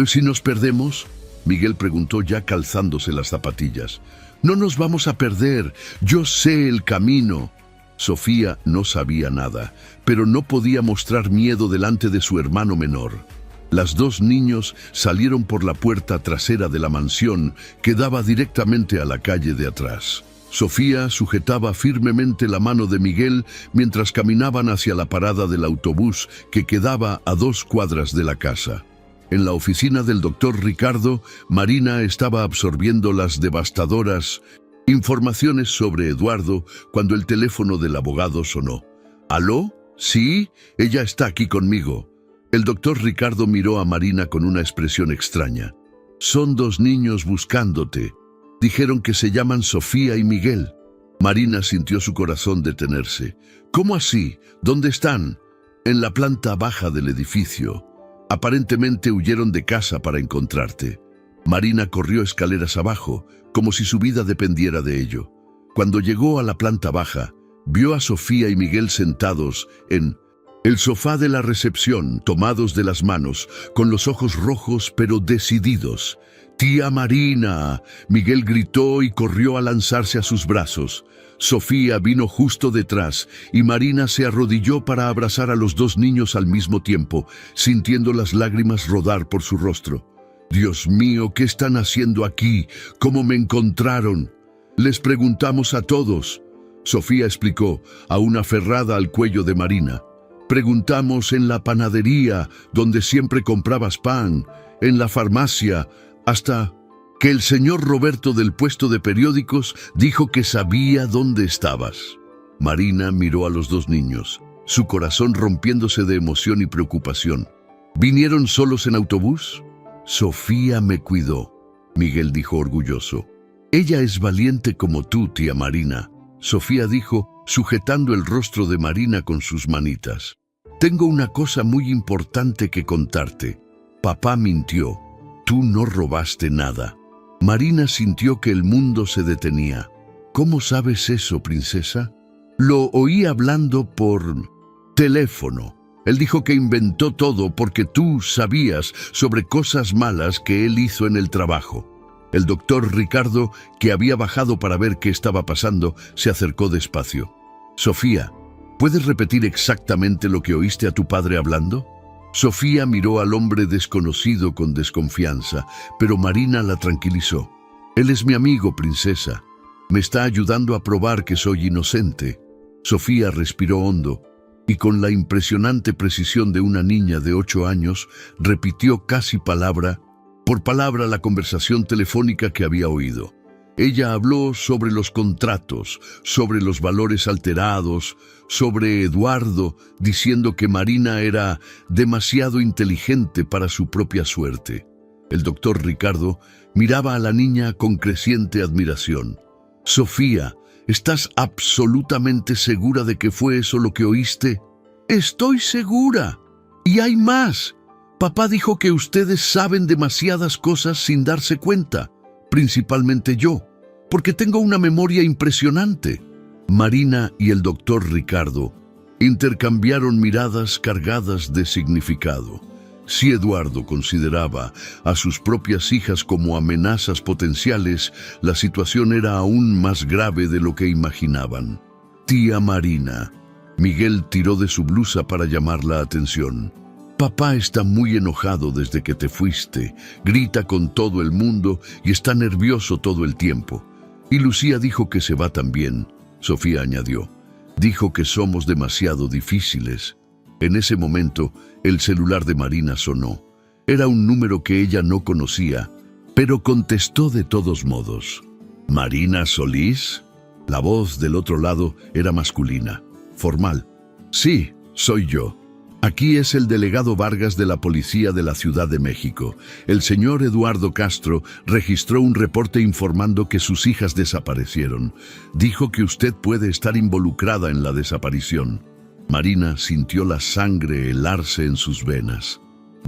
si nos perdemos?, Miguel preguntó ya calzándose las zapatillas. «No nos vamos a perder, yo sé el camino». Sofía no sabía nada, pero no podía mostrar miedo delante de su hermano menor. Las 2 niños salieron por la puerta trasera de la mansión que daba directamente a la calle de atrás. Sofía sujetaba firmemente la mano de Miguel mientras caminaban hacia la parada del autobús que quedaba a 2 cuadras de la casa. En la oficina del doctor Ricardo, Marina estaba absorbiendo las devastadoras informaciones sobre Eduardo cuando el teléfono del abogado sonó. «¿Aló? Sí, ella está aquí conmigo». El doctor Ricardo miró a Marina con una expresión extraña. «Son 2 niños buscándote. Dijeron que se llaman Sofía y Miguel». Marina sintió su corazón detenerse. «¿Cómo así? ¿Dónde están?» «En la planta baja del edificio. Aparentemente huyeron de casa para encontrarte». Marina corrió escaleras abajo, como si su vida dependiera de ello. Cuando llegó a la planta baja, vio a Sofía y Miguel sentados en el sofá de la recepción, tomados de las manos, con los ojos rojos pero decididos. «¡Tía Marina!», Miguel gritó y corrió a lanzarse a sus brazos. Sofía vino justo detrás y Marina se arrodilló para abrazar a los 2 niños al mismo tiempo, sintiendo las lágrimas rodar por su rostro. «Dios mío, ¿qué están haciendo aquí? ¿Cómo me encontraron?» «Les preguntamos a todos», Sofía explicó, aún aferrada al cuello de Marina. «Preguntamos en la panadería, donde siempre comprabas pan, en la farmacia, hasta que el señor Roberto del puesto de periódicos dijo que sabía dónde estabas». Marina miró a los 2 niños, su corazón rompiéndose de emoción y preocupación. «¿Vinieron solos en autobús?» «Sofía me cuidó», Miguel dijo orgulloso. «Ella es valiente como tú, tía Marina», Sofía dijo, sujetando el rostro de Marina con sus manitas. «Tengo una cosa muy importante que contarte. Papá mintió. Tú no robaste nada». Marina sintió que el mundo se detenía. «¿Cómo sabes eso, princesa?» «Lo oí hablando por teléfono». Él dijo que inventó todo porque tú sabías sobre cosas malas que él hizo en el trabajo. El doctor Ricardo, que había bajado para ver qué estaba pasando, se acercó despacio. Sofía, ¿puedes repetir exactamente lo que oíste a tu padre hablando? Sofía miró al hombre desconocido con desconfianza, pero Marina la tranquilizó. Él es mi amigo, princesa. Me está ayudando a probar que soy inocente. Sofía respiró hondo y con la impresionante precisión de una niña de 8 años, repitió casi palabra por palabra la conversación telefónica que había oído. Ella habló sobre los contratos, sobre los valores alterados, sobre Eduardo, diciendo que Marina era demasiado inteligente para su propia suerte. El doctor Ricardo miraba a la niña con creciente admiración. Sofía, ¿estás absolutamente segura de que fue eso lo que oíste? Estoy segura. Y hay más. Papá dijo que ustedes saben demasiadas cosas sin darse cuenta, principalmente yo, porque tengo una memoria impresionante. Marina y el doctor Ricardo intercambiaron miradas cargadas de significado. Si Eduardo consideraba a sus propias hijas como amenazas potenciales, la situación era aún más grave de lo que imaginaban. Tía Marina. Miguel tiró de su blusa para llamar la atención. Papá está muy enojado desde que te fuiste, grita con todo el mundo y está nervioso todo el tiempo. Y Lucía dijo que se va también. Sofía añadió, dijo que somos demasiado difíciles. En ese momento, el celular de Marina sonó. Era un número que ella no conocía, pero contestó de todos modos. ¿Marina Solís? La voz del otro lado era masculina, formal. Sí, soy yo. Aquí es el delegado Vargas de la Policía de la Ciudad de México. El señor Eduardo Castro registró un reporte informando que sus hijas desaparecieron. Dijo que usted puede estar involucrada en la desaparición. Marina sintió la sangre helarse en sus venas.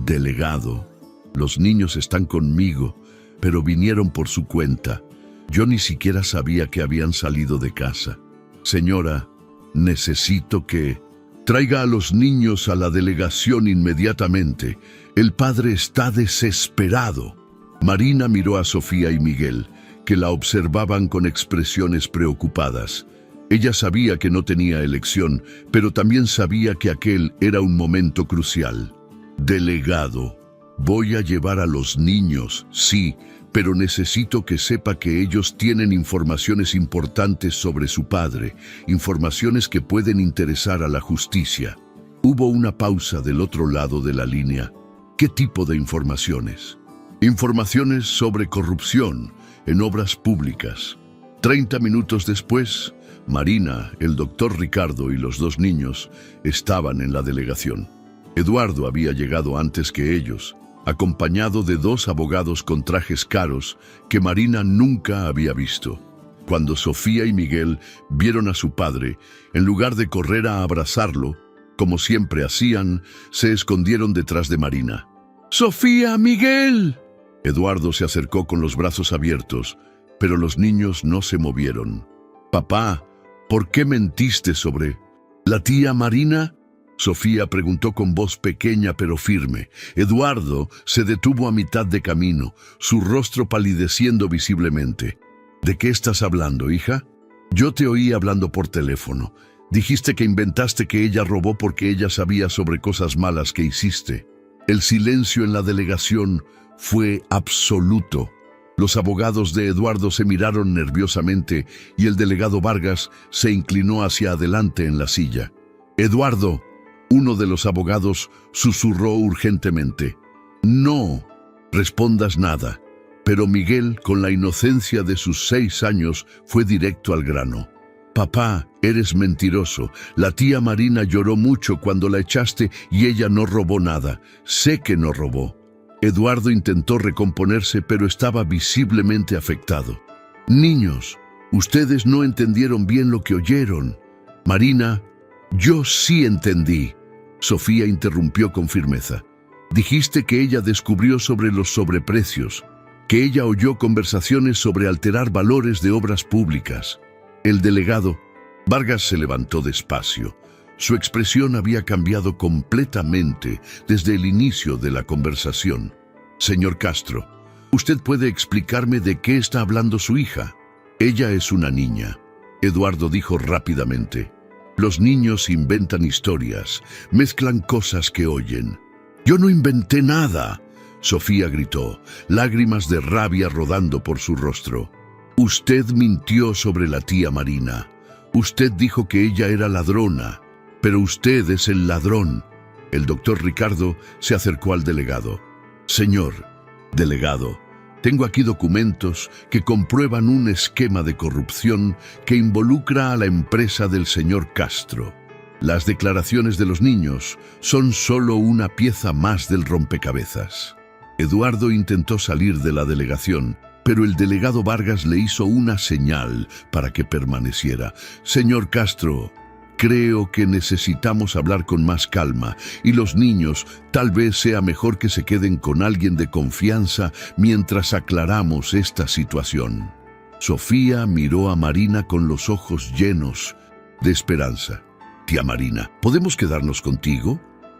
Delegado, los niños están conmigo, pero vinieron por su cuenta. Yo ni siquiera sabía que habían salido de casa. Señora, necesito que traiga a los niños a la delegación inmediatamente. El padre está desesperado. Marina miró a Sofía y Miguel, que la observaban con expresiones preocupadas. Ella sabía que no tenía elección, pero también sabía que aquel era un momento crucial. Delegado, voy a llevar a los niños, sí, pero necesito que sepa que ellos tienen informaciones importantes sobre su padre, informaciones que pueden interesar a la justicia. Hubo una pausa del otro lado de la línea. ¿Qué tipo de informaciones? Informaciones sobre corrupción en obras públicas. 30 minutos después, Marina, el doctor Ricardo y los 2 niños estaban en la delegación. Eduardo había llegado antes que ellos, acompañado de 2 abogados con trajes caros que Marina nunca había visto. Cuando Sofía y Miguel vieron a su padre, en lugar de correr a abrazarlo, como siempre hacían, se escondieron detrás de Marina. ¡Sofía, Miguel! Eduardo se acercó con los brazos abiertos, pero los niños no se movieron. Papá, ¿por qué mentiste sobre la tía Marina? Sofía preguntó con voz pequeña pero firme. Eduardo se detuvo a mitad de camino, su rostro palideciendo visiblemente. ¿De qué estás hablando, hija? Yo te oí hablando por teléfono. Dijiste que inventaste que ella robó porque ella sabía sobre cosas malas que hiciste. El silencio en la delegación fue absoluto. Los abogados de Eduardo se miraron nerviosamente y el delegado Vargas se inclinó hacia adelante en la silla. Eduardo, uno de los abogados susurró urgentemente. No respondas nada. Pero Miguel, con la inocencia de sus 6 años, fue directo al grano. Papá, eres mentiroso. La tía Marina lloró mucho cuando la echaste y ella no robó nada. Sé que no robó. Eduardo intentó recomponerse, pero estaba visiblemente afectado. Niños, ustedes no entendieron bien lo que oyeron. Marina, yo sí entendí. Sofía interrumpió con firmeza. Dijiste que ella descubrió sobre los sobreprecios, que ella oyó conversaciones sobre alterar valores de obras públicas. El delegado Vargas se levantó despacio. Su expresión había cambiado completamente desde el inicio de la conversación. Señor Castro, ¿usted puede explicarme de qué está hablando su hija? Ella es una niña, Eduardo dijo rápidamente. Los niños inventan historias, mezclan cosas que oyen. Yo no inventé nada, Sofía gritó, lágrimas de rabia rodando por su rostro. Usted mintió sobre la tía Marina. Usted dijo que ella era ladrona, pero usted es el ladrón. El doctor Ricardo se acercó al delegado. Señor delegado, tengo aquí documentos que comprueban un esquema de corrupción que involucra a la empresa del señor Castro. Las declaraciones de los niños son solo una pieza más del rompecabezas. Eduardo intentó salir de la delegación, pero el delegado Vargas le hizo una señal para que permaneciera. Señor Castro, creo que necesitamos hablar con más calma y los niños tal vez sea mejor que se queden con alguien de confianza mientras aclaramos esta situación. Sofía miró a Marina con los ojos llenos de esperanza. Tía Marina, ¿podemos quedarnos contigo?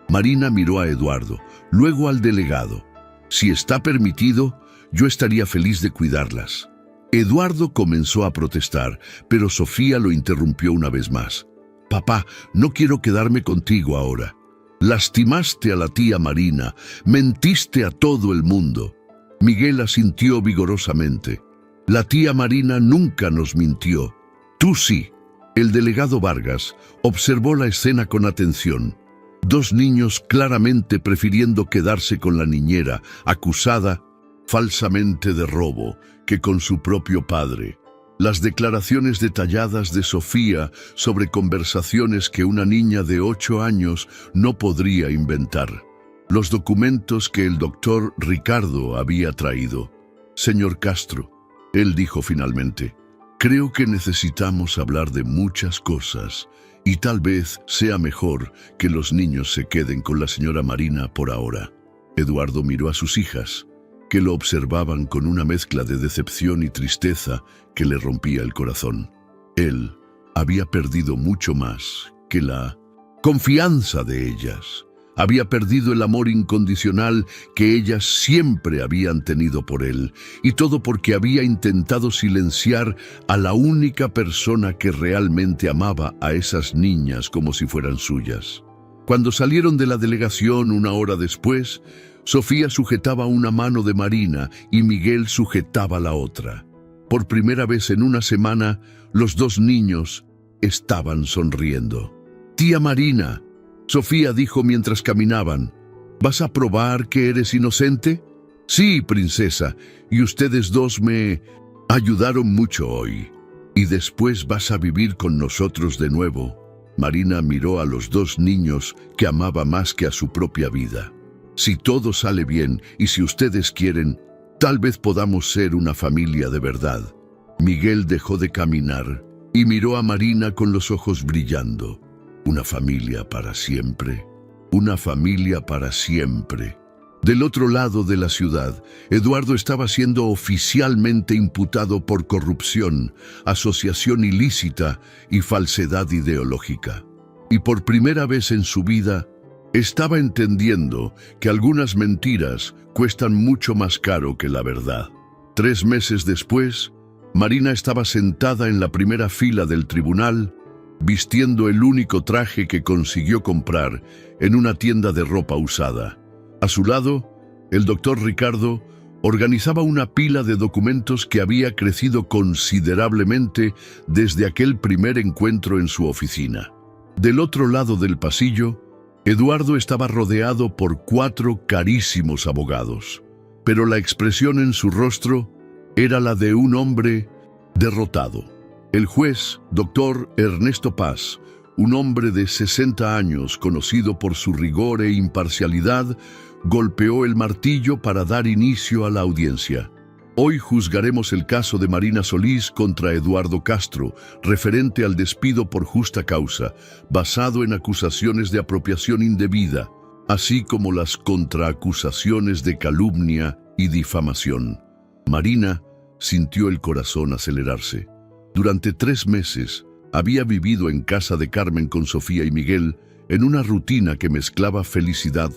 Marina miró a Eduardo, luego al delegado. Si está permitido, yo estaría feliz de cuidarlas. Eduardo comenzó a protestar, pero Sofía lo interrumpió una vez más. Papá, no quiero quedarme contigo ahora. Lastimaste a la tía Marina, mentiste a todo el mundo. Miguel asintió vigorosamente. La tía Marina nunca nos mintió. Tú sí. El delegado Vargas observó la escena con atención. Dos niños claramente prefiriendo quedarse con la niñera, acusada falsamente de robo, que con su propio padre. Las declaraciones detalladas de Sofía sobre conversaciones que una niña de 8 años no podría inventar. Los documentos que el doctor Ricardo había traído. Señor Castro, él dijo finalmente, creo que necesitamos hablar de muchas cosas y tal vez sea mejor que los niños se queden con la señora Marina por ahora. Eduardo miró a sus hijas, que lo observaban con una mezcla de decepción y tristeza que le rompía el corazón. Él había perdido mucho más que la confianza de ellas. Había perdido el amor incondicional que ellas siempre habían tenido por él, y todo porque había intentado silenciar a la única persona que realmente amaba a esas niñas como si fueran suyas. Cuando salieron de la delegación una hora después, Sofía sujetaba una mano de Marina y Miguel sujetaba la otra. Por primera vez en una semana, los dos niños estaban sonriendo. Tía Marina, Sofía dijo mientras caminaban, ¿vas a probar que eres inocente? Sí, princesa, y ustedes dos me ayudaron mucho hoy. Y después vas a vivir con nosotros de nuevo. Marina miró a los dos niños que amaba más que a su propia vida. Si todo sale bien y si ustedes quieren, tal vez podamos ser una familia de verdad. Miguel dejó de caminar y miró a Marina con los ojos brillando. Una familia para siempre. Una familia para siempre. Del otro lado de la ciudad, Eduardo estaba siendo oficialmente imputado por corrupción, asociación ilícita y falsedad ideológica. Y por primera vez en su vida, estaba entendiendo que algunas mentiras cuestan mucho más caro que la verdad. 3 meses después, Marina estaba sentada en la primera fila del tribunal, vistiendo el único traje que consiguió comprar en una tienda de ropa usada. A su lado, el doctor Ricardo organizaba una pila de documentos que había crecido considerablemente desde aquel primer encuentro en su oficina. Del otro lado del pasillo, Eduardo estaba rodeado por 4 carísimos abogados, pero la expresión en su rostro era la de un hombre derrotado. El juez, doctor Ernesto Paz, un hombre de 60 años conocido por su rigor e imparcialidad, golpeó el martillo para dar inicio a la audiencia. Hoy juzgaremos el caso de Marina Solís contra Eduardo Castro, referente al despido por justa causa, basado en acusaciones de apropiación indebida, así como las contraacusaciones de calumnia y difamación. Marina sintió el corazón acelerarse. Durante 3 meses, Había vivido en casa de Carmen con Sofía y Miguel en una rutina que mezclaba felicidad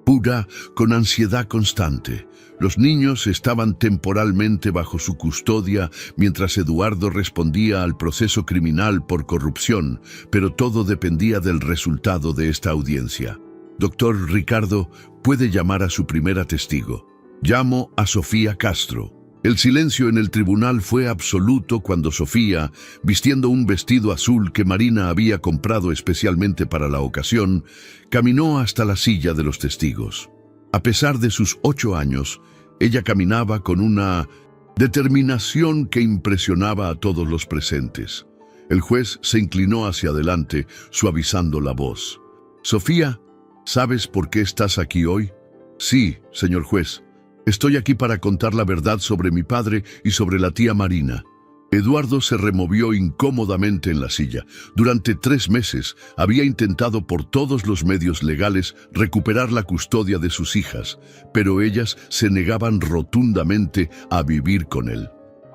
pura con ansiedad constante. Los niños estaban temporalmente bajo su custodia mientras Eduardo respondía al proceso criminal por corrupción, pero todo dependía del resultado de esta audiencia. Doctor Ricardo, puede llamar a su primera testigo. Llamo a Sofía Castro. El silencio en el tribunal fue absoluto cuando Sofía, vistiendo un vestido azul que Marina había comprado especialmente para la ocasión, caminó hasta la silla de los testigos. A pesar de sus 8 años, ella caminaba con una determinación que impresionaba a todos los presentes. El juez se inclinó hacia adelante, suavizando la voz. «Sofía, ¿sabes por qué estás aquí hoy?» «Sí, señor juez. Estoy aquí para contar la verdad sobre mi padre y sobre la tía Marina». Eduardo se removió incómodamente en la silla. Durante 3 meses había intentado por todos los medios legales recuperar la custodia de sus hijas, pero ellas se negaban rotundamente a vivir con él.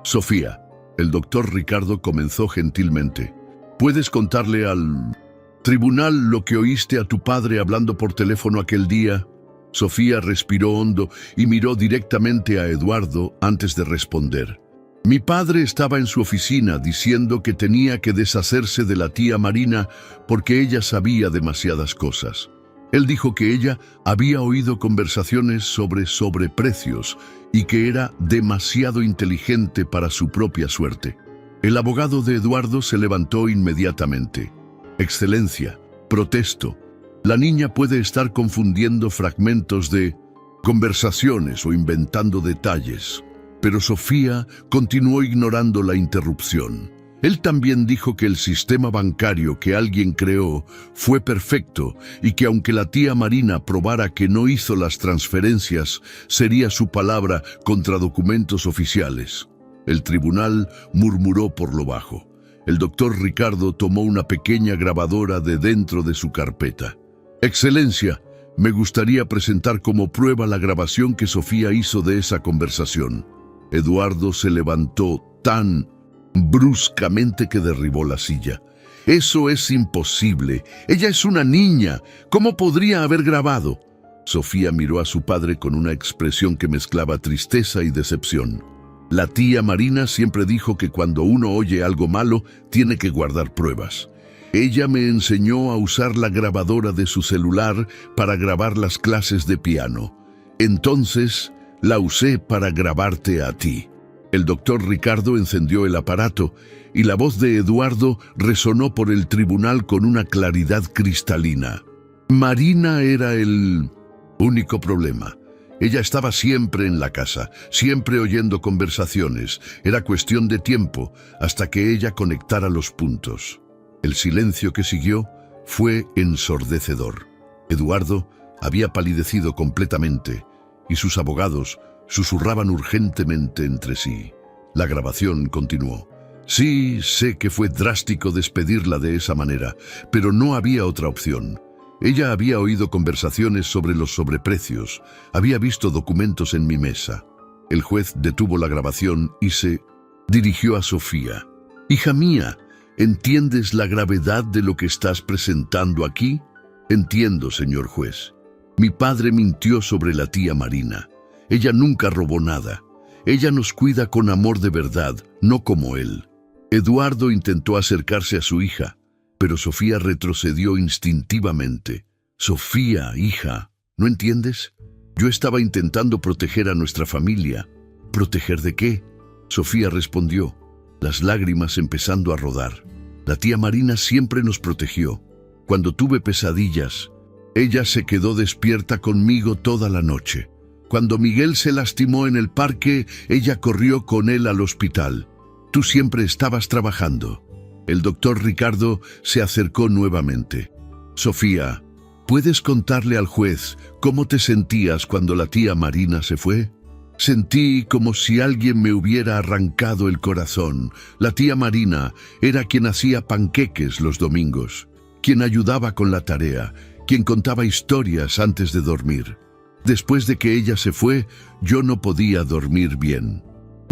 «Sofía», el doctor Ricardo comenzó gentilmente, «¿puedes contarle al tribunal lo que oíste a tu padre hablando por teléfono aquel día?» Sofía respiró hondo y miró directamente a Eduardo antes de responder. «Mi padre estaba en su oficina diciendo que tenía que deshacerse de la tía Marina porque ella sabía demasiadas cosas. Él dijo que ella había oído conversaciones sobre sobreprecios y que era demasiado inteligente para su propia suerte». El abogado de Eduardo se levantó inmediatamente. «Excelencia, protesto. La niña puede estar confundiendo fragmentos de conversaciones o inventando detalles». Pero Sofía continuó ignorando la interrupción. Él también dijo que el sistema bancario que alguien creó fue perfecto y que aunque la tía Marina probara que no hizo las transferencias, sería su palabra contra documentos oficiales. El tribunal murmuró por lo bajo. El doctor Ricardo tomó una pequeña grabadora de dentro de su carpeta. «Excelencia, me gustaría presentar como prueba la grabación que Sofía hizo de esa conversación». Eduardo se levantó tan bruscamente que derribó la silla. «Eso es imposible. Ella es una niña. ¿Cómo podría haber grabado?» Sofía miró a su padre con una expresión que mezclaba tristeza y decepción. «La tía Marina siempre dijo que cuando uno oye algo malo, tiene que guardar pruebas. Ella me enseñó a usar la grabadora de su celular para grabar las clases de piano. Entonces la usé para grabarte a ti». El doctor Ricardo encendió el aparato y la voz de Eduardo resonó por el tribunal con una claridad cristalina. Marina era el único problema. Ella estaba siempre en la casa, siempre oyendo conversaciones. Era cuestión de tiempo hasta que ella conectara los puntos. El silencio que siguió fue ensordecedor. Eduardo había palidecido completamente y sus abogados susurraban urgentemente entre sí. La grabación continuó. «Sí, sé que fue drástico despedirla de esa manera, pero no había otra opción. Ella había oído conversaciones sobre los sobreprecios, había visto documentos en mi mesa». El juez detuvo la grabación y se dirigió a Sofía. «Hija mía, ¿entiendes la gravedad de lo que estás presentando aquí?» «Entiendo, señor juez. Mi padre mintió sobre la tía Marina. Ella nunca robó nada. Ella nos cuida con amor de verdad, no como él». Eduardo intentó acercarse a su hija, pero Sofía retrocedió instintivamente. «Sofía, hija, ¿no entiendes? Yo estaba intentando proteger a nuestra familia». «¿Proteger de qué?». Sofía respondió, las lágrimas empezando a rodar. «La tía Marina siempre nos protegió. Cuando tuve pesadillas, ella se quedó despierta conmigo toda la noche. Cuando Miguel se lastimó en el parque, ella corrió con él al hospital. Tú siempre estabas trabajando». El doctor Ricardo se acercó nuevamente. «Sofía, ¿puedes contarle al juez cómo te sentías cuando la tía Marina se fue?» «Sentí como si alguien me hubiera arrancado el corazón. La tía Marina era quien hacía panqueques los domingos, quien ayudaba con la tarea, quien contaba historias antes de dormir. Después de que ella se fue, yo no podía dormir bien.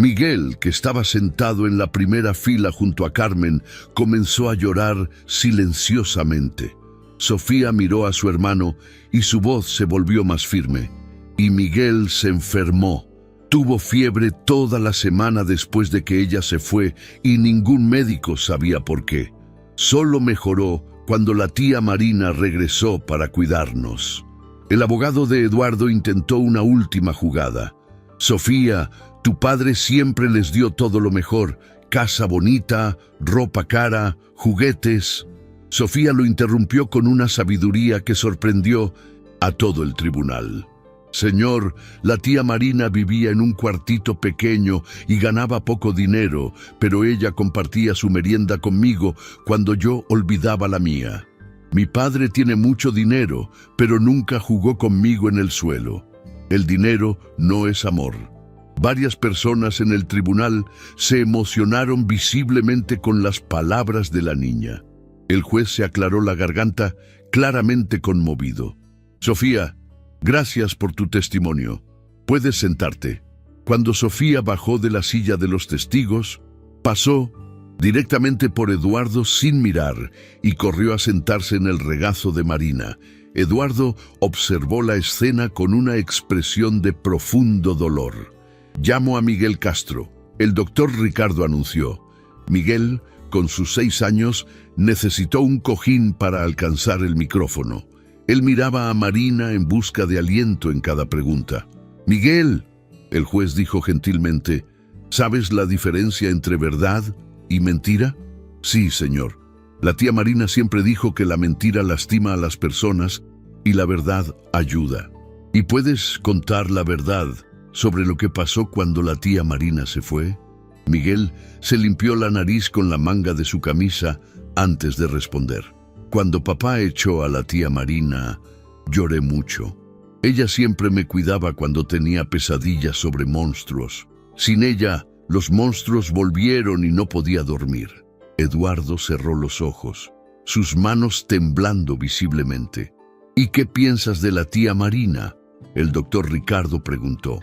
Miguel, que estaba sentado en la primera fila junto a Carmen, comenzó a llorar silenciosamente. Sofía miró a su hermano y su voz se volvió más firme. Y Miguel se enfermó. Tuvo fiebre toda la semana después de que ella se fue y ningún médico sabía por qué. Solo mejoró cuando la tía Marina regresó para cuidarnos. El abogado de Eduardo intentó una última jugada. Sofía, tu padre siempre les dio todo lo mejor, casa bonita, ropa cara, juguetes. Sofía lo interrumpió con una sabiduría que sorprendió a todo el tribunal. Señor, la tía Marina vivía en un cuartito pequeño y ganaba poco dinero, pero ella compartía su merienda conmigo cuando yo olvidaba la mía. Mi padre tiene mucho dinero, pero nunca jugó conmigo en el suelo. El dinero no es amor. Varias personas en el tribunal se emocionaron visiblemente con las palabras de la niña. El juez se aclaró la garganta, claramente conmovido. Sofía, gracias por tu testimonio. Puedes sentarte. Cuando Sofía bajó de la silla de los testigos, pasó directamente por Eduardo sin mirar y corrió a sentarse en el regazo de Marina. Eduardo observó la escena con una expresión de profundo dolor. Llamo a Miguel Castro. El doctor Ricardo anunció. Miguel, con sus 6 años, necesitó un cojín para alcanzar el micrófono. Él miraba a Marina en busca de aliento en cada pregunta. Miguel, el juez dijo gentilmente, ¿sabes la diferencia entre verdad y mentira? Sí, señor. La tía Marina siempre dijo que la mentira lastima a las personas y la verdad ayuda. ¿Y puedes contar la verdad sobre lo que pasó cuando la tía Marina se fue? Miguel se limpió la nariz con la manga de su camisa antes de responder. Cuando papá echó a la tía Marina, lloré mucho. Ella siempre me cuidaba cuando tenía pesadillas sobre monstruos. Sin ella, los monstruos volvieron y no podía dormir. Eduardo cerró los ojos, sus manos temblando visiblemente. ¿Y qué piensas de la tía Marina?, el doctor Ricardo preguntó.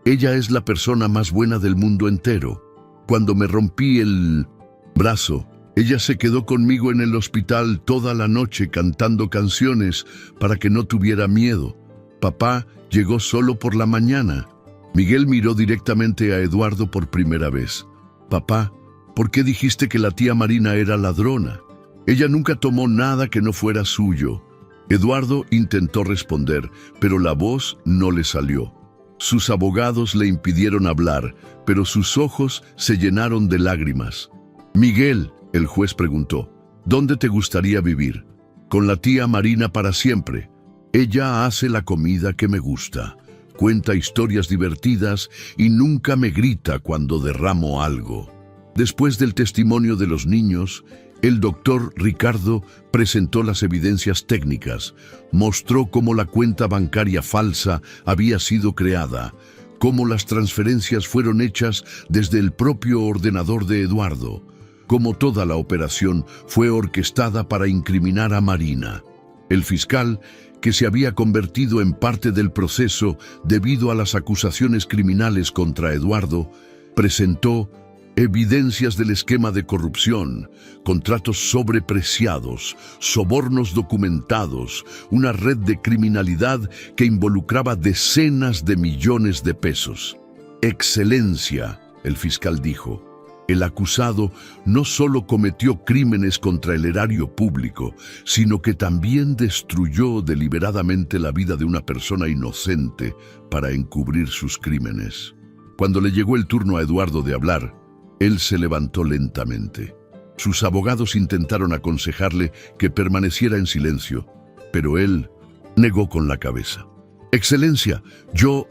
Ella es la persona más buena del mundo entero. Cuando me rompí el brazo, ella se quedó conmigo en el hospital toda la noche cantando canciones para que no tuviera miedo. Papá llegó solo por la mañana. Miguel miró directamente a Eduardo por primera vez. Papá, ¿por qué dijiste que la tía Marina era ladrona? Ella nunca tomó nada que no fuera suyo. Eduardo intentó responder, pero la voz no le salió. Sus abogados le impidieron hablar, pero sus ojos se llenaron de lágrimas. Miguel, el juez preguntó, ¿dónde te gustaría vivir? Con la tía Marina para siempre. Ella hace la comida que me gusta, cuenta historias divertidas y nunca me grita cuando derramo algo. Después del testimonio de los niños, el doctor Ricardo presentó las evidencias técnicas, mostró cómo la cuenta bancaria falsa había sido creada, cómo las transferencias fueron hechas desde el propio ordenador de Eduardo, cómo toda la operación fue orquestada para incriminar a Marina. El fiscal, que se había convertido en parte del proceso debido a las acusaciones criminales contra Eduardo, presentó evidencias del esquema de corrupción, contratos sobrepreciados, sobornos documentados, una red de criminalidad que involucraba decenas de millones de pesos. Excelencia, el fiscal dijo. El acusado no solo cometió crímenes contra el erario público, sino que también destruyó deliberadamente la vida de una persona inocente para encubrir sus crímenes. Cuando le llegó el turno a Eduardo de hablar, él se levantó lentamente. Sus abogados intentaron aconsejarle que permaneciera en silencio, pero él negó con la cabeza. Excelencia, yo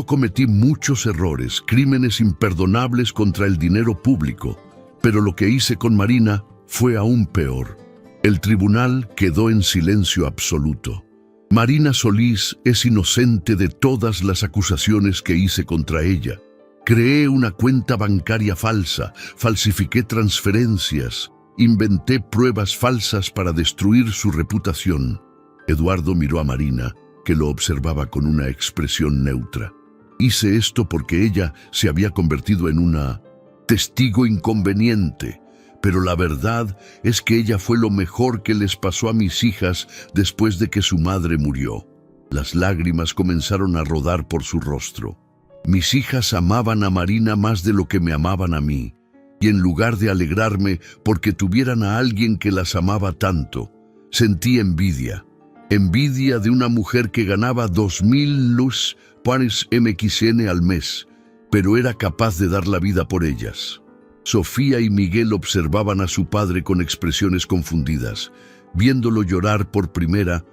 cometí muchos errores, crímenes imperdonables contra el dinero público, pero lo que hice con Marina fue aún peor. El tribunal quedó en silencio absoluto. Marina Solís es inocente de todas las acusaciones que hice contra ella. Creé una cuenta bancaria falsa, falsifiqué transferencias, inventé pruebas falsas para destruir su reputación. Eduardo miró a Marina, que lo observaba con una expresión neutra. Hice esto porque ella se había convertido en una testigo inconveniente, pero la verdad es que ella fue lo mejor que les pasó a mis hijas después de que su madre murió. Las lágrimas comenzaron a rodar por su rostro. Mis hijas amaban a Marina más de lo que me amaban a mí, y en lugar de alegrarme porque tuvieran a alguien que las amaba tanto, sentí envidia. Envidia de una mujer que ganaba 2.000 panes MXN al mes, pero era capaz de dar la vida por ellas. Sofía y Miguel observaban a su padre con expresiones confundidas, viéndolo llorar por primera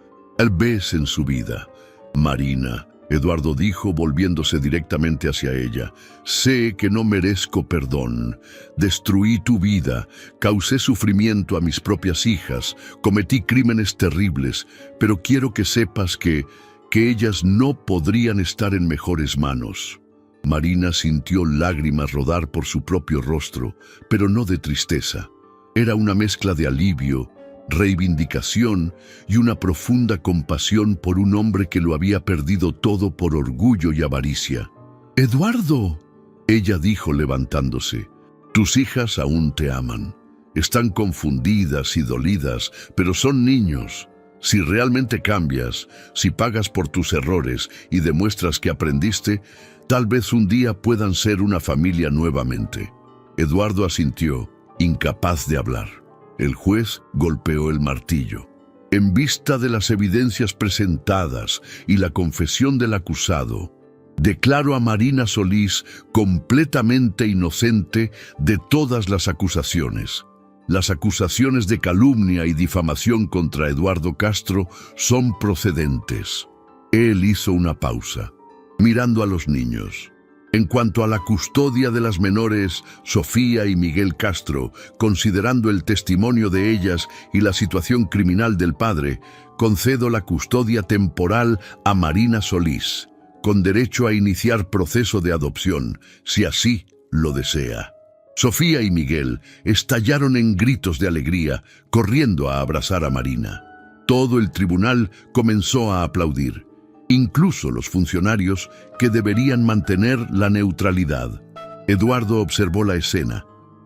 vez en su vida. Marina, Eduardo dijo volviéndose directamente hacia ella, sé que no merezco perdón. Destruí tu vida, causé sufrimiento a mis propias hijas, cometí crímenes terribles, pero quiero que sepas que ellas no podrían estar en mejores manos. Marina sintió lágrimas rodar por su propio rostro, pero no de tristeza. Era una mezcla de alivio, reivindicación y una profunda compasión por un hombre que lo había perdido todo por orgullo y avaricia. «Eduardo», ella dijo levantándose, «tus hijas aún te aman. Están confundidas y dolidas, pero son niños. Si realmente cambias, si pagas por tus errores y demuestras que aprendiste, tal vez un día puedan ser una familia nuevamente». Eduardo asintió, incapaz de hablar. El juez golpeó el martillo. En vista de las evidencias presentadas y la confesión del acusado, declaro a Marina Solís completamente inocente de todas las acusaciones. Las acusaciones de calumnia y difamación contra Eduardo Castro son procedentes. Él hizo una pausa, mirando a los niños. En cuanto a la custodia de las menores, Sofía y Miguel Castro, considerando el testimonio de ellas y la situación criminal del padre, concedo la custodia temporal a Marina Solís, con derecho a iniciar proceso de adopción, si así lo desea. Sofía y Miguel estallaron en gritos de alegría, corriendo a abrazar a Marina. Todo el tribunal comenzó a aplaudir, incluso los funcionarios que deberían mantener la neutralidad. Eduardo observó la escena,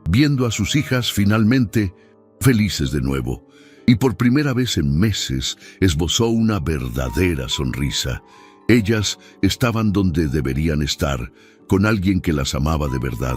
viendo a sus hijas finalmente felices de nuevo, y por primera vez en meses esbozó una verdadera sonrisa. Ellas estaban donde deberían estar, con alguien que las amaba de verdad.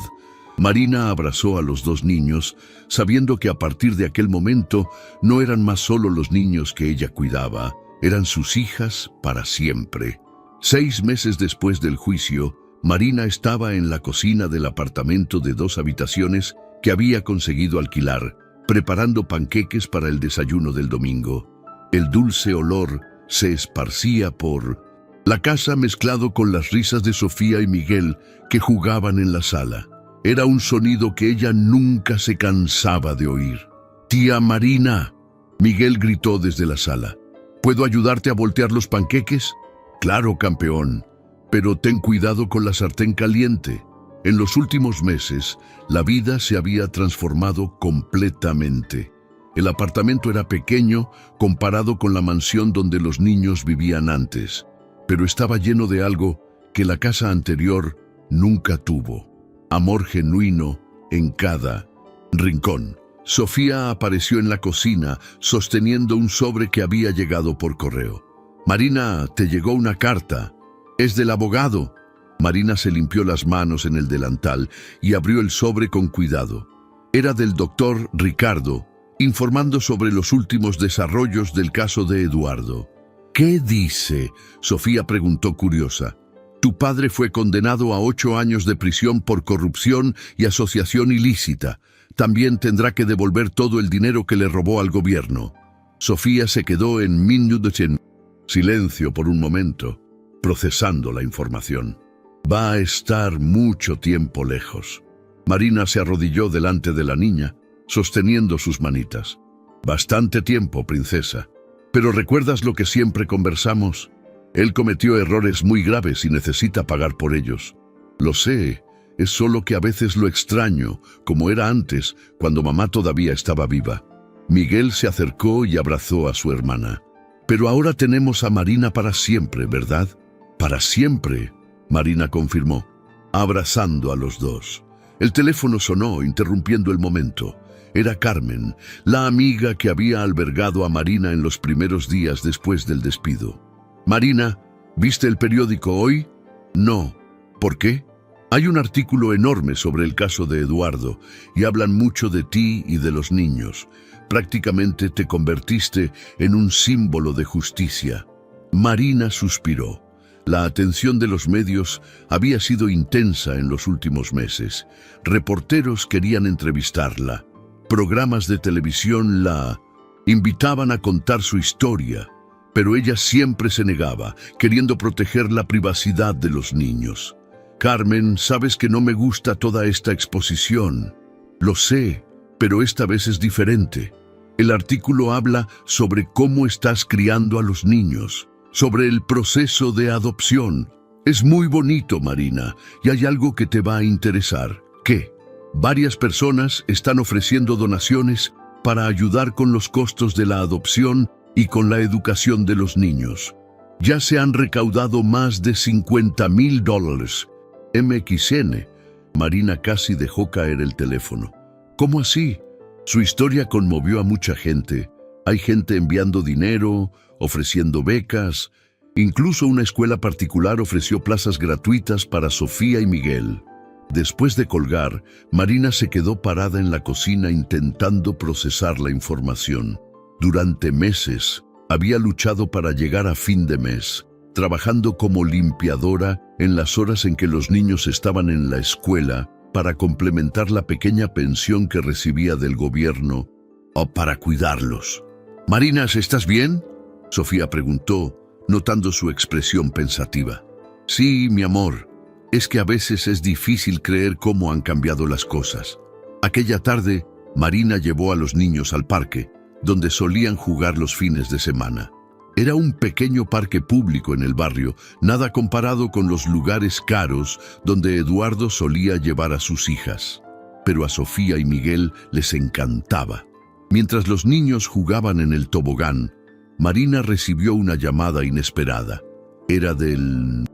Marina abrazó a los dos niños, sabiendo que a partir de aquel momento no eran más solo los niños que ella cuidaba, eran sus hijas para siempre. 6 meses después del juicio, Marina estaba en la cocina del apartamento de 2 habitaciones que había conseguido alquilar, preparando panqueques para el desayuno del domingo. El dulce olor se esparcía por la casa mezclado con las risas de Sofía y Miguel que jugaban en la sala. Era un sonido que ella nunca se cansaba de oír. «Tía Marina», Miguel gritó desde la sala. «¿Puedo ayudarte a voltear los panqueques?» «Claro, campeón, pero ten cuidado con la sartén caliente». En los últimos meses, la vida se había transformado completamente. El apartamento era pequeño comparado con la mansión donde los niños vivían antes, pero estaba lleno de algo que la casa anterior nunca tuvo: amor genuino en cada rincón. Sofía apareció en la cocina sosteniendo un sobre que había llegado por correo. «Marina, te llegó una carta. Es del abogado». Marina se limpió las manos en el delantal y abrió el sobre con cuidado. Era del doctor Ricardo, informando sobre los últimos desarrollos del caso de Eduardo. «¿Qué dice?», Sofía preguntó curiosa. «Tu padre fue condenado a 8 años de prisión por corrupción y asociación ilícita. También tendrá que devolver todo el dinero que le robó al gobierno». Sofía se quedó en silencio por un momento, procesando la información. «Va a estar mucho tiempo lejos». Marina se arrodilló delante de la niña, sosteniendo sus manitas. «Bastante tiempo, princesa. Pero ¿recuerdas lo que siempre conversamos? Él cometió errores muy graves y necesita pagar por ellos». «Lo sé, es solo que a veces lo extraño, como era antes, cuando mamá todavía estaba viva». Miguel se acercó y abrazó a su hermana. «Pero ahora tenemos a Marina para siempre, ¿verdad?». «Para siempre». Marina confirmó, abrazando a los dos. El teléfono sonó, interrumpiendo el momento. Era Carmen, la amiga que había albergado a Marina en los primeros días después del despido. Marina, ¿viste el periódico hoy? No. ¿Por qué? Hay un artículo enorme sobre el caso de Eduardo y hablan mucho de ti y de los niños. Prácticamente te convertiste en un símbolo de justicia. Marina suspiró. La atención de los medios había sido intensa en los últimos meses. Reporteros querían entrevistarla. Programas de televisión la invitaban a contar su historia, pero ella siempre se negaba, queriendo proteger la privacidad de los niños. Carmen, sabes que no me gusta toda esta exposición. Lo sé, pero esta vez es diferente. El artículo habla sobre cómo estás criando a los niños, sobre el proceso de adopción. Es muy bonito, Marina, y hay algo que te va a interesar. ¿Qué? Varias personas están ofreciendo donaciones para ayudar con los costos de la adopción y con la educación de los niños. Ya se han recaudado más de $50,000. MXN. Marina casi dejó caer el teléfono. ¿Cómo así? Su historia conmovió a mucha gente. Hay gente enviando dinero, ofreciendo becas. Incluso una escuela particular ofreció plazas gratuitas para Sofía y Miguel. Después de colgar, Marina se quedó parada en la cocina intentando procesar la información. Durante meses, había luchado para llegar a fin de mes, trabajando como limpiadora en las horas en que los niños estaban en la escuela para complementar la pequeña pensión que recibía del gobierno o para cuidarlos. «Marina, ¿estás bien?», Sofía preguntó, notando su expresión pensativa. «Sí, mi amor. Es que a veces es difícil creer cómo han cambiado las cosas». Aquella tarde, Marina llevó a los niños al parque, donde solían jugar los fines de semana. Era un pequeño parque público en el barrio, nada comparado con los lugares caros donde Eduardo solía llevar a sus hijas. Pero a Sofía y Miguel les encantaba. Mientras los niños jugaban en el tobogán, Marina recibió una llamada inesperada. Era del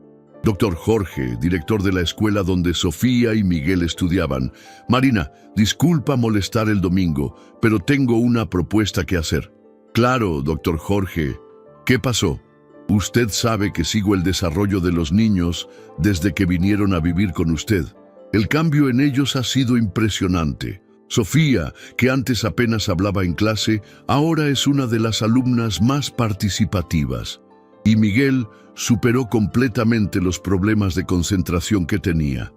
Dr. Jorge, director de la escuela donde Sofía y Miguel estudiaban. «Marina, disculpa molestar el domingo, pero tengo una propuesta que hacer». «Claro, Dr. Jorge. ¿Qué pasó?» «Usted sabe que sigo el desarrollo de los niños desde que vinieron a vivir con usted. El cambio en ellos ha sido impresionante. Sofía, que antes apenas hablaba en clase, ahora es una de las alumnas más participativas. Y Miguel superó completamente los problemas de concentración que tenía».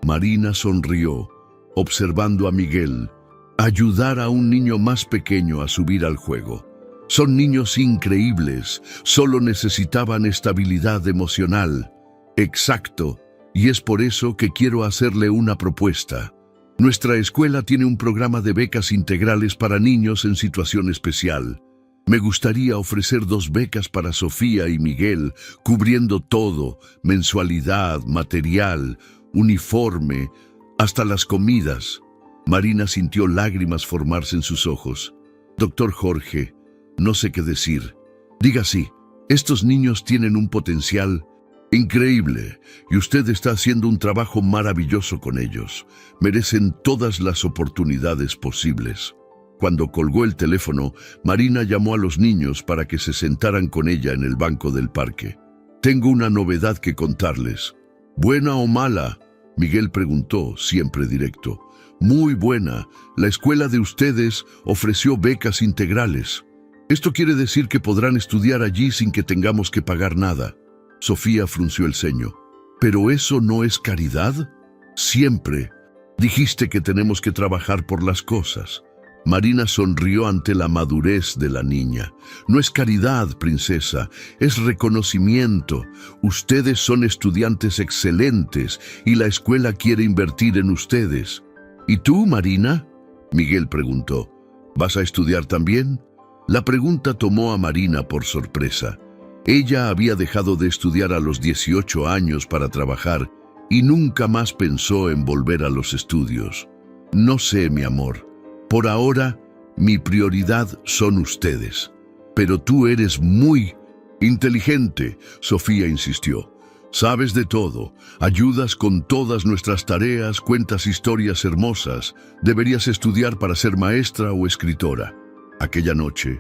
Marina sonrió, observando a Miguel. Ayudar a un niño más pequeño a subir al juego. Son niños increíbles, solo necesitaban estabilidad emocional. Exacto, y es por eso que quiero hacerle una propuesta. Nuestra escuela tiene un programa de becas integrales para niños en situación especial. Me gustaría ofrecer 2 becas para Sofía y Miguel, cubriendo todo, mensualidad, material, uniforme, hasta las comidas. Marina sintió lágrimas formarse en sus ojos. «Doctor Jorge, no sé qué decir. Diga sí, estos niños tienen un potencial increíble y usted está haciendo un trabajo maravilloso con ellos. Merecen todas las oportunidades posibles». Cuando colgó el teléfono, Marina llamó a los niños para que se sentaran con ella en el banco del parque. «Tengo una novedad que contarles». «¿Buena o mala?», Miguel preguntó, siempre directo. «Muy buena. La escuela de ustedes ofreció becas integrales. Esto quiere decir que podrán estudiar allí sin que tengamos que pagar nada». Sofía frunció el ceño. «¿Pero eso no es caridad?». «Siempre. Dijiste que tenemos que trabajar por las cosas». Marina sonrió ante la madurez de la niña. «No es caridad, princesa, es reconocimiento. Ustedes son estudiantes excelentes y la escuela quiere invertir en ustedes». «¿Y tú, Marina?», Miguel preguntó. «¿Vas a estudiar también?». La pregunta tomó a Marina por sorpresa. Ella había dejado de estudiar a los 18 años para trabajar y nunca más pensó en volver a los estudios. «No sé, mi amor. Por ahora, mi prioridad son ustedes. Pero tú eres muy inteligente», Sofía insistió. Sabes de todo, ayudas con todas nuestras tareas, cuentas historias hermosas. Deberías estudiar para ser maestra o escritora. Aquella noche,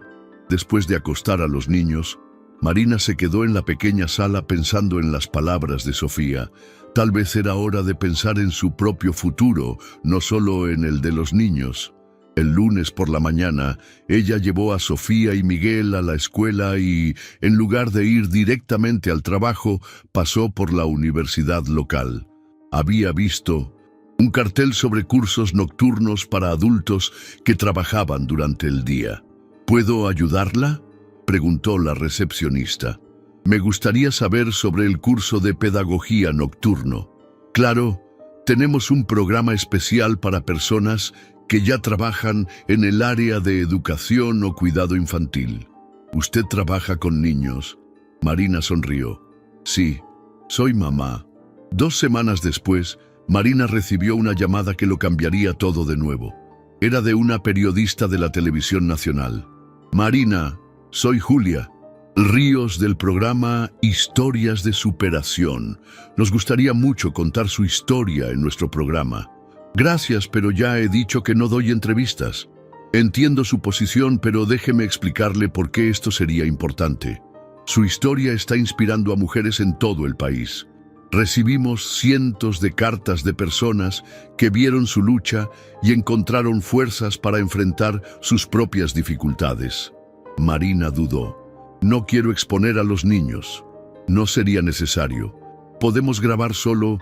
después de acostar a los niños, Marina se quedó en la pequeña sala pensando en las palabras de Sofía. Tal vez era hora de pensar en su propio futuro, no solo en el de los niños. El lunes por la mañana, ella llevó a Sofía y Miguel a la escuela y, en lugar de ir directamente al trabajo, pasó por la universidad local. Había visto un cartel sobre cursos nocturnos para adultos que trabajaban durante el día. ¿Puedo ayudarla?, preguntó la recepcionista. Me gustaría saber sobre el curso de pedagogía nocturno. Claro, tenemos un programa especial para personas que ya trabajan en el área de educación o cuidado infantil. ¿Usted trabaja con niños? Marina sonrió. Sí, soy mamá. 2 semanas después, Marina recibió una llamada que lo cambiaría todo de nuevo. Era de una periodista de la televisión nacional. Marina, soy Julia Ríos del programa Historias de Superación. Nos gustaría mucho contar su historia en nuestro programa. Gracias, pero ya he dicho que no doy entrevistas. Entiendo su posición, pero déjeme explicarle por qué esto sería importante. Su historia está inspirando a mujeres en todo el país. Recibimos cientos de cartas de personas que vieron su lucha y encontraron fuerzas para enfrentar sus propias dificultades. Marina dudó. No quiero exponer a los niños. No sería necesario. Podemos grabar solo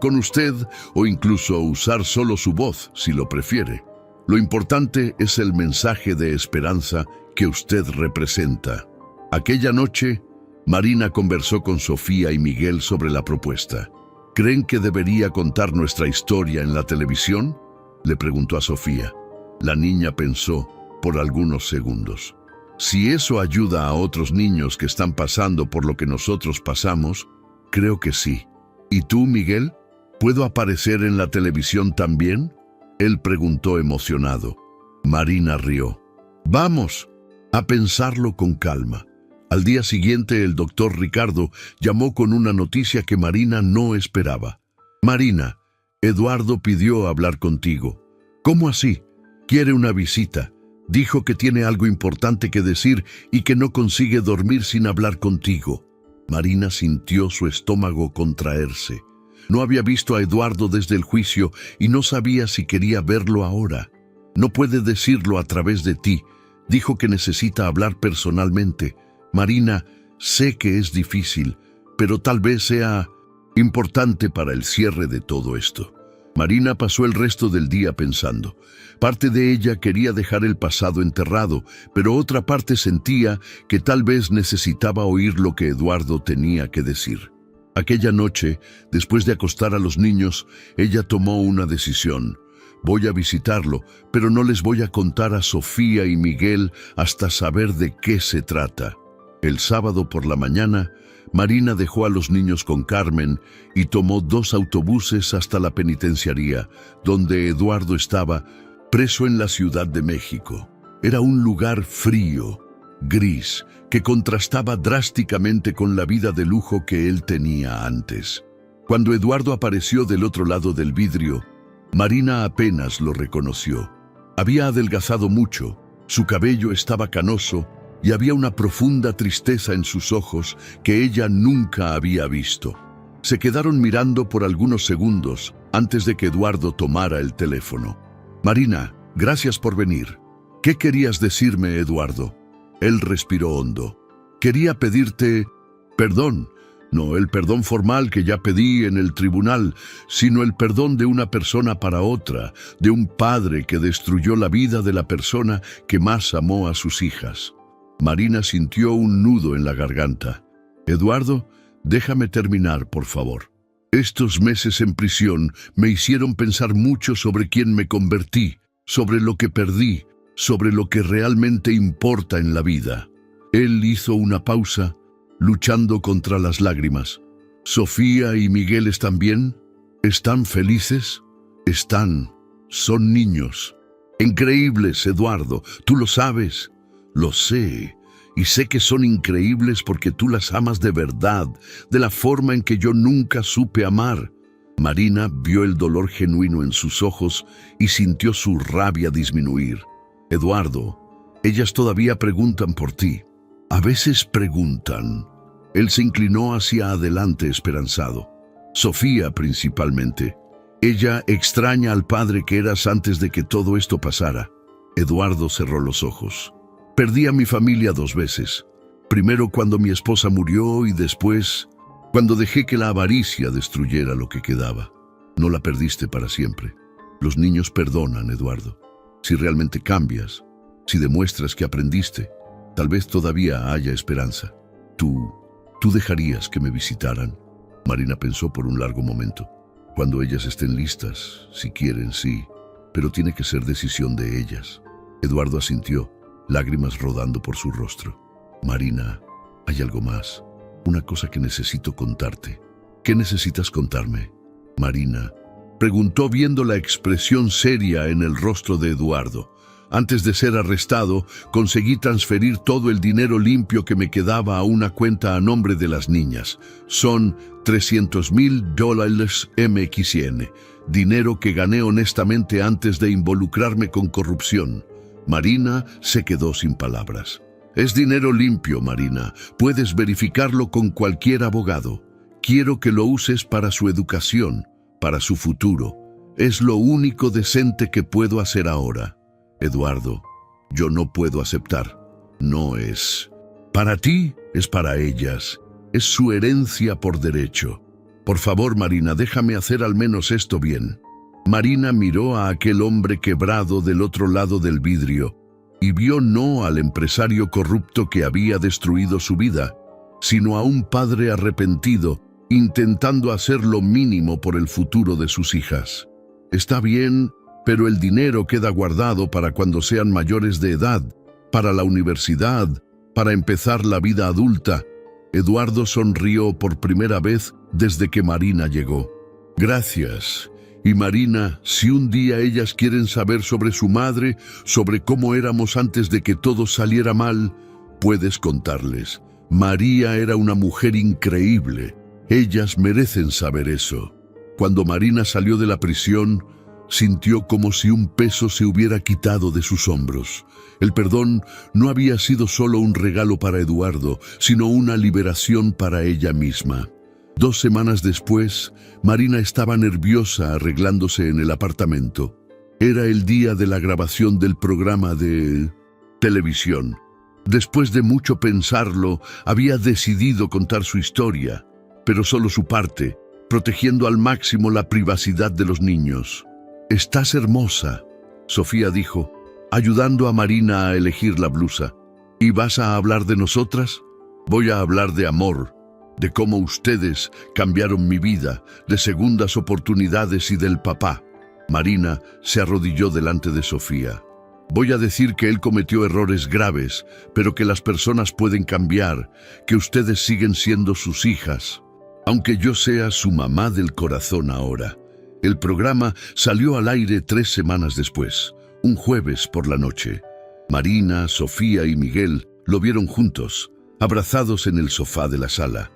con usted o incluso usar solo su voz, si lo prefiere. Lo importante es el mensaje de esperanza que usted representa. Aquella noche, Marina conversó con Sofía y Miguel sobre la propuesta. ¿Creen que debería contar nuestra historia en la televisión?, le preguntó a Sofía. La niña pensó por algunos segundos. Si eso ayuda a otros niños que están pasando por lo que nosotros pasamos, creo que sí. ¿Y tú, Miguel? ¿Puedo aparecer en la televisión también?, él preguntó emocionado. Marina rió. Vamos a pensarlo con calma. Al día siguiente, el doctor Ricardo llamó con una noticia que Marina no esperaba. Marina, Eduardo pidió hablar contigo. ¿Cómo así? Quiere una visita. Dijo que tiene algo importante que decir y que no consigue dormir sin hablar contigo. Marina sintió su estómago contraerse. No había visto a Eduardo desde el juicio y no sabía si quería verlo ahora. No puede decirlo a través de ti. Dijo que necesita hablar personalmente. Marina, sé que es difícil, pero tal vez sea importante para el cierre de todo esto. Marina pasó el resto del día pensando. Parte de ella quería dejar el pasado enterrado, pero otra parte sentía que tal vez necesitaba oír lo que Eduardo tenía que decir. Aquella noche, después de acostar a los niños, ella tomó una decisión. Voy a visitarlo, pero no les voy a contar a Sofía y Miguel hasta saber de qué se trata. El sábado por la mañana, Marina dejó a los niños con Carmen y tomó 2 autobuses hasta la penitenciaría, donde Eduardo estaba preso en la Ciudad de México. Era un lugar frío, gris, que contrastaba drásticamente con la vida de lujo que él tenía antes. Cuando Eduardo apareció del otro lado del vidrio, Marina apenas lo reconoció. Había adelgazado mucho, su cabello estaba canoso y había una profunda tristeza en sus ojos que ella nunca había visto. Se quedaron mirando por algunos segundos antes de que Eduardo tomara el teléfono. Marina, gracias por venir. ¿Qué querías decirme, Eduardo? Él respiró hondo. Quería pedirte perdón. No el perdón formal que ya pedí en el tribunal, sino el perdón de una persona para otra, de un padre que destruyó la vida de la persona que más amó a sus hijas. Marina sintió un nudo en la garganta. Eduardo, déjame terminar, por favor. Estos meses en prisión me hicieron pensar mucho sobre quién me convertí, sobre lo que perdí, sobre lo que realmente importa en la vida. Él hizo una pausa, luchando contra las lágrimas. ¿Sofía y Miguel están bien? ¿Están felices? Son niños. Increíbles, Eduardo, tú lo sabes. Lo sé, y sé que son increíbles porque tú las amas de verdad, de la forma en que yo nunca supe amar. Marina vio el dolor genuino en sus ojos y sintió su rabia disminuir. Eduardo, ellas todavía preguntan por ti. A veces preguntan. Él se inclinó hacia adelante esperanzado. Sofía principalmente. Ella extraña al padre que eras antes de que todo esto pasara. Eduardo cerró los ojos. Perdí a mi familia 2 veces. Primero cuando mi esposa murió y después cuando dejé que la avaricia destruyera lo que quedaba. No la perdiste para siempre. Los niños perdonan, Eduardo. Si realmente cambias, si demuestras que aprendiste, tal vez todavía haya esperanza. ¿Tú dejarías que me visitaran? Marina pensó por un largo momento. Cuando ellas estén listas, si quieren, sí, pero tiene que ser decisión de ellas. Eduardo asintió, lágrimas rodando por su rostro. Marina, hay algo más. Una cosa que necesito contarte. ¿Qué necesitas contarme? Marina preguntó viendo la expresión seria en el rostro de Eduardo. Antes de ser arrestado, conseguí transferir todo el dinero limpio que me quedaba a una cuenta a nombre de las niñas. Son $300,000 MXN, dinero que gané honestamente antes de involucrarme con corrupción. Marina se quedó sin palabras. Es dinero limpio, Marina. Puedes verificarlo con cualquier abogado. Quiero que lo uses para su educación, para su futuro. Es lo único decente que puedo hacer ahora. Eduardo, yo no puedo aceptar. No es. Para ti, es para ellas. Es su herencia por derecho. Por favor, Marina, déjame hacer al menos esto bien. Marina miró a aquel hombre quebrado del otro lado del vidrio y vio no al empresario corrupto que había destruido su vida, sino a un padre arrepentido intentando hacer lo mínimo por el futuro de sus hijas. Está bien, pero el dinero queda guardado para cuando sean mayores de edad, para la universidad, para empezar la vida adulta. Eduardo sonrió por primera vez desde que Marina llegó. Gracias. Y Marina, si un día ellas quieren saber sobre su madre, sobre cómo éramos antes de que todo saliera mal, puedes contarles. María era una mujer increíble. Ellas merecen saber eso. Cuando Marina salió de la prisión, sintió como si un peso se hubiera quitado de sus hombros. El perdón no había sido solo un regalo para Eduardo, sino una liberación para ella misma. 2 semanas después, Marina estaba nerviosa arreglándose en el apartamento. Era el día de la grabación del programa de televisión. Después de mucho pensarlo, había decidido contar su historia, pero solo su parte, protegiendo al máximo la privacidad de los niños. «Estás hermosa», Sofía dijo, ayudando a Marina a elegir la blusa. «¿Y vas a hablar de nosotras?» «Voy a hablar de amor, de cómo ustedes cambiaron mi vida, de segundas oportunidades y del papá». Marina se arrodilló delante de Sofía. «Voy a decir que él cometió errores graves, pero que las personas pueden cambiar, que ustedes siguen siendo sus hijas. Aunque yo sea su mamá del corazón ahora». El programa salió al aire 3 semanas después, un jueves por la noche. Marina, Sofía y Miguel lo vieron juntos, abrazados en el sofá de la sala.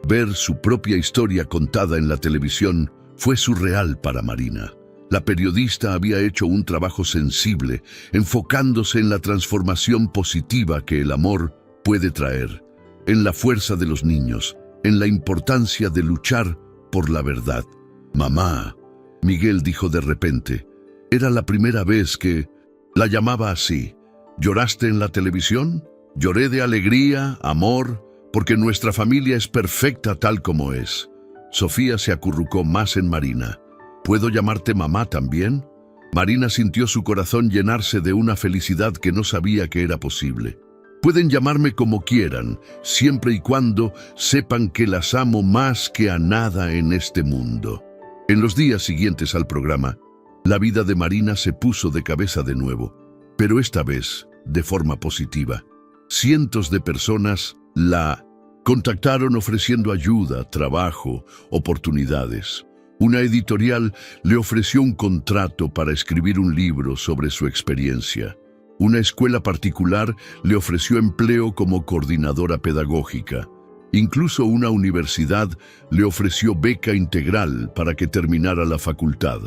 Ver su propia historia contada en la televisión fue surreal para Marina. La periodista había hecho un trabajo sensible, enfocándose en la transformación positiva que el amor puede traer, en la fuerza de los niños, en la importancia de luchar por la verdad. «Mamá», Miguel dijo de repente. Era la primera vez que la llamaba así. «¿Lloraste en la televisión?» «Lloré de alegría, amor, porque nuestra familia es perfecta tal como es». Sofía se acurrucó más en Marina. «¿Puedo llamarte mamá también?» Marina sintió su corazón llenarse de una felicidad que no sabía que era posible. «Pueden llamarme como quieran, siempre y cuando sepan que las amo más que a nada en este mundo». En los días siguientes al programa, la vida de Marina se puso de cabeza de nuevo, pero esta vez de forma positiva. Cientos de personas la contactaron ofreciendo ayuda, trabajo, oportunidades. Una editorial le ofreció un contrato para escribir un libro sobre su experiencia. Una escuela particular le ofreció empleo como coordinadora pedagógica. Incluso una universidad le ofreció beca integral para que terminara la facultad.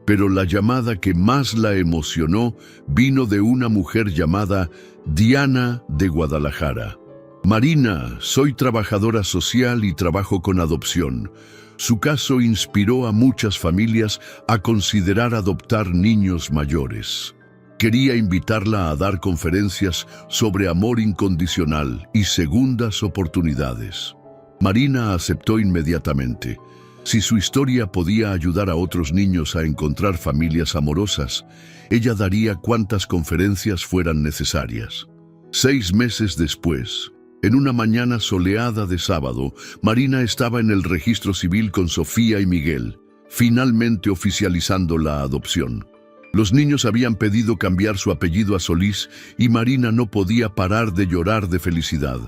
Pero la llamada que más la emocionó vino de una mujer llamada Diana de Guadalajara. Marina, soy trabajadora social y trabajo con adopción. Su caso inspiró a muchas familias a considerar adoptar niños mayores. Quería invitarla a dar conferencias sobre amor incondicional y segundas oportunidades. Marina aceptó inmediatamente. Si su historia podía ayudar a otros niños a encontrar familias amorosas, ella daría cuantas conferencias fueran necesarias. 6 meses después, en una mañana soleada de sábado, Marina estaba en el registro civil con Sofía y Miguel, finalmente oficializando la adopción. Los niños habían pedido cambiar su apellido a Solís y Marina no podía parar de llorar de felicidad.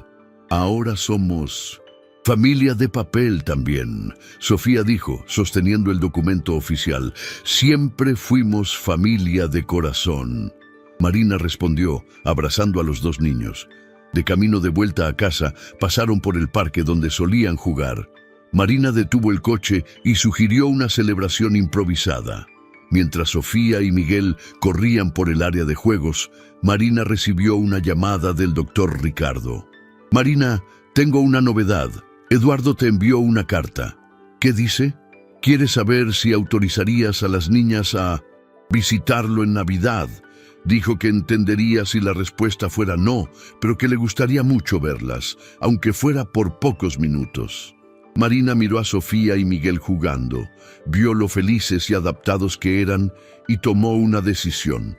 Ahora somos familia de papel también, Sofía dijo, sosteniendo el documento oficial. Siempre fuimos familia de corazón. Marina respondió, abrazando a los 2 niños. De camino de vuelta a casa, pasaron por el parque donde solían jugar. Marina detuvo el coche y sugirió una celebración improvisada. Mientras Sofía y Miguel corrían por el área de juegos, Marina recibió una llamada del doctor Ricardo. Marina, tengo una novedad. Eduardo te envió una carta. ¿Qué dice? Quiere saber si autorizarías a las niñas a visitarlo en Navidad. Dijo que entendería si la respuesta fuera no, pero que le gustaría mucho verlas, aunque fuera por pocos minutos. Marina miró a Sofía y Miguel jugando, vio lo felices y adaptados que eran y tomó una decisión.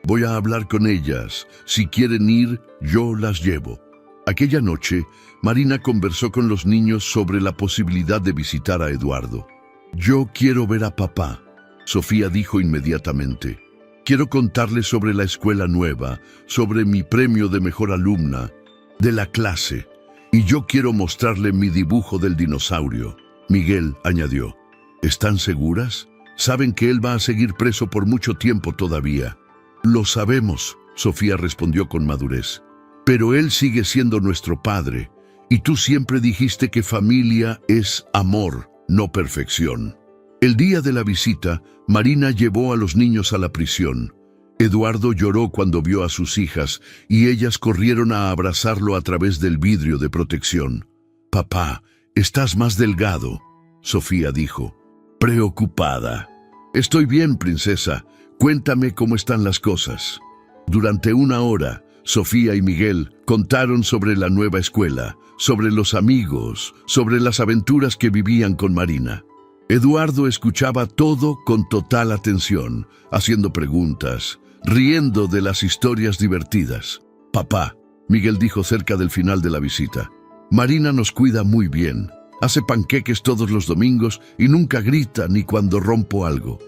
Voy a hablar con ellas. Si quieren ir, yo las llevo. Aquella noche, Marina conversó con los niños sobre la posibilidad de visitar a Eduardo. Yo quiero ver a papá, Sofía dijo inmediatamente. Quiero contarle sobre la escuela nueva, sobre mi premio de mejor alumna, de la clase. Y yo quiero mostrarle mi dibujo del dinosaurio. Miguel añadió. ¿Están seguras? Saben que él va a seguir preso por mucho tiempo todavía. Lo sabemos, Sofía respondió con madurez. Pero él sigue siendo nuestro padre. Y tú siempre dijiste que familia es amor, no perfección. El día de la visita, Marina llevó a los niños a la prisión. Eduardo lloró cuando vio a sus hijas y ellas corrieron a abrazarlo a través del vidrio de protección. Papá, estás más delgado, Sofía dijo, preocupada. Estoy bien, princesa. Cuéntame cómo están las cosas. Durante 1 hora, Sofía y Miguel contaron sobre la nueva escuela, sobre los amigos, sobre las aventuras que vivían con Marina. Eduardo escuchaba todo con total atención, haciendo preguntas, riendo de las historias divertidas. Papá, Miguel dijo cerca del final de la visita, Marina nos cuida muy bien. Hace panqueques todos los domingos y nunca grita ni cuando rompo algo.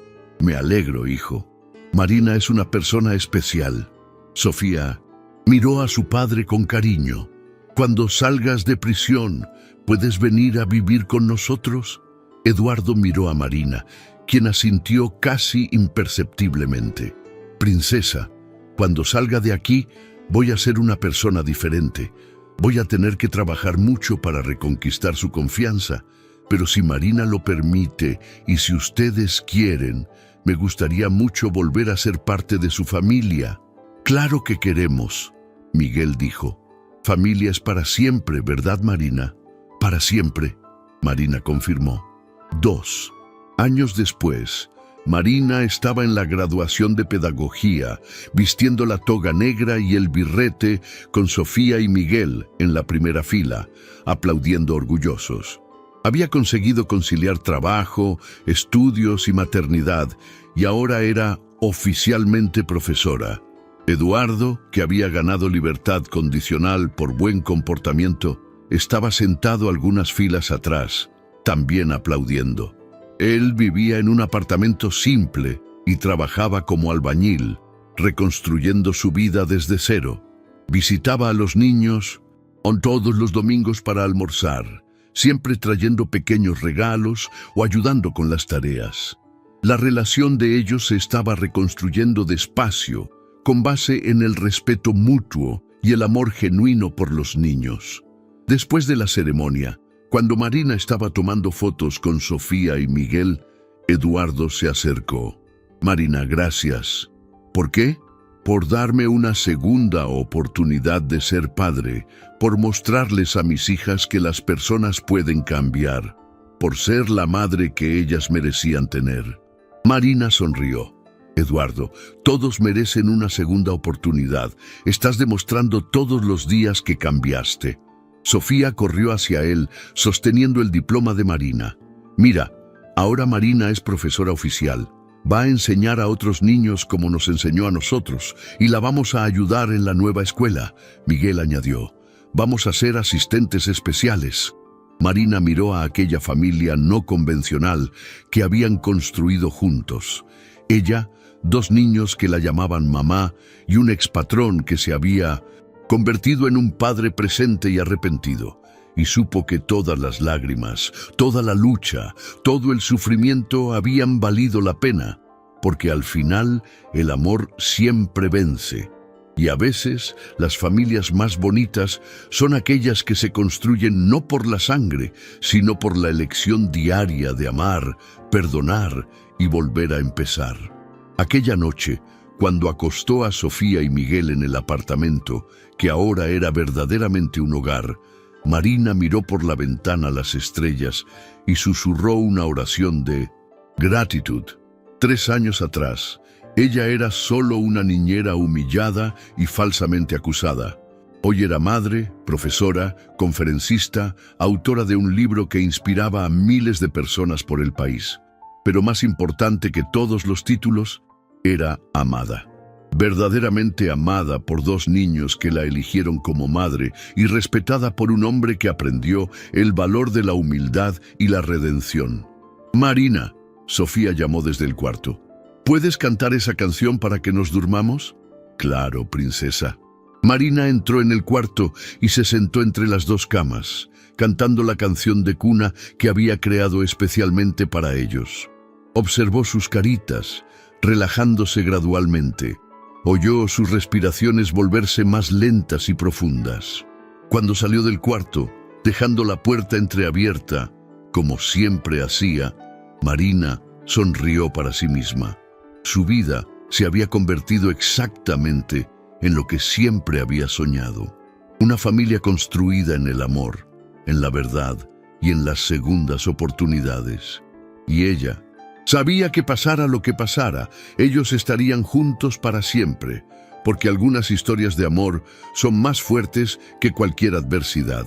Me alegro, hijo. Marina es una persona especial. Sofía miró a su padre con cariño. Cuando salgas de prisión, ¿puedes venir a vivir con nosotros? Eduardo miró a Marina, quien asintió casi imperceptiblemente. Princesa, cuando salga de aquí, voy a ser una persona diferente. Voy a tener que trabajar mucho para reconquistar su confianza, pero si Marina lo permite y si ustedes quieren, me gustaría mucho volver a ser parte de su familia. Claro que queremos, Miguel dijo. Familia es para siempre, ¿verdad, Marina? Para siempre, Marina confirmó. 2 años después, Marina estaba en la graduación de pedagogía, vistiendo la toga negra y el birrete con Sofía y Miguel en la primera fila, aplaudiendo orgullosos. Había conseguido conciliar trabajo, estudios y maternidad, y ahora era oficialmente profesora. Eduardo, que había ganado libertad condicional por buen comportamiento, estaba sentado algunas filas atrás, también aplaudiendo. Él vivía en un apartamento simple y trabajaba como albañil, reconstruyendo su vida desde cero. Visitaba a los niños todos los domingos para almorzar, siempre trayendo pequeños regalos o ayudando con las tareas. La relación de ellos se estaba reconstruyendo despacio, con base en el respeto mutuo y el amor genuino por los niños. Después de la ceremonia, cuando Marina estaba tomando fotos con Sofía y Miguel, Eduardo se acercó. Marina, gracias. ¿Por qué? Por darme una segunda oportunidad de ser padre, por mostrarles a mis hijas que las personas pueden cambiar, por ser la madre que ellas merecían tener. Marina sonrió. Eduardo, todos merecen una segunda oportunidad. Estás demostrando todos los días que cambiaste. Sofía corrió hacia él, sosteniendo el diploma de Marina. Mira, ahora Marina es profesora oficial. Va a enseñar a otros niños como nos enseñó a nosotros, y la vamos a ayudar en la nueva escuela. Miguel añadió, vamos a ser asistentes especiales. Marina miró a aquella familia no convencional que habían construido juntos. Ella, dos niños que la llamaban mamá y un expatrón que se había convertido en un padre presente y arrepentido, y supo que todas las lágrimas, toda la lucha, todo el sufrimiento habían valido la pena, porque al final el amor siempre vence. Y a veces las familias más bonitas son aquellas que se construyen no por la sangre, sino por la elección diaria de amar, perdonar y volver a empezar. Aquella noche, cuando acostó a Sofía y Miguel en el apartamento, que ahora era verdaderamente un hogar, Marina miró por la ventana las estrellas y susurró una oración de gratitud. 3 años atrás, ella era solo una niñera humillada y falsamente acusada. Hoy era madre, profesora, conferencista, autora de un libro que inspiraba a miles de personas por el país. Pero más importante que todos los títulos, era amada. Verdaderamente amada por 2 niños que la eligieron como madre y respetada por un hombre que aprendió el valor de la humildad y la redención. Marina, Sofía llamó desde el cuarto. ¿Puedes cantar esa canción para que nos durmamos? Claro, princesa. Marina entró en el cuarto y se sentó entre las 2 camas, cantando la canción de cuna que había creado especialmente para ellos. Observó sus caritas, relajándose gradualmente. Oyó sus respiraciones volverse más lentas y profundas. Cuando salió del cuarto, dejando la puerta entreabierta, como siempre hacía, Marina sonrió para sí misma. Su vida se había convertido exactamente en lo que siempre había soñado. Una familia construida en el amor, en la verdad y en las segundas oportunidades. Y ella sabía que pasara lo que pasara, ellos estarían juntos para siempre, porque algunas historias de amor son más fuertes que cualquier adversidad.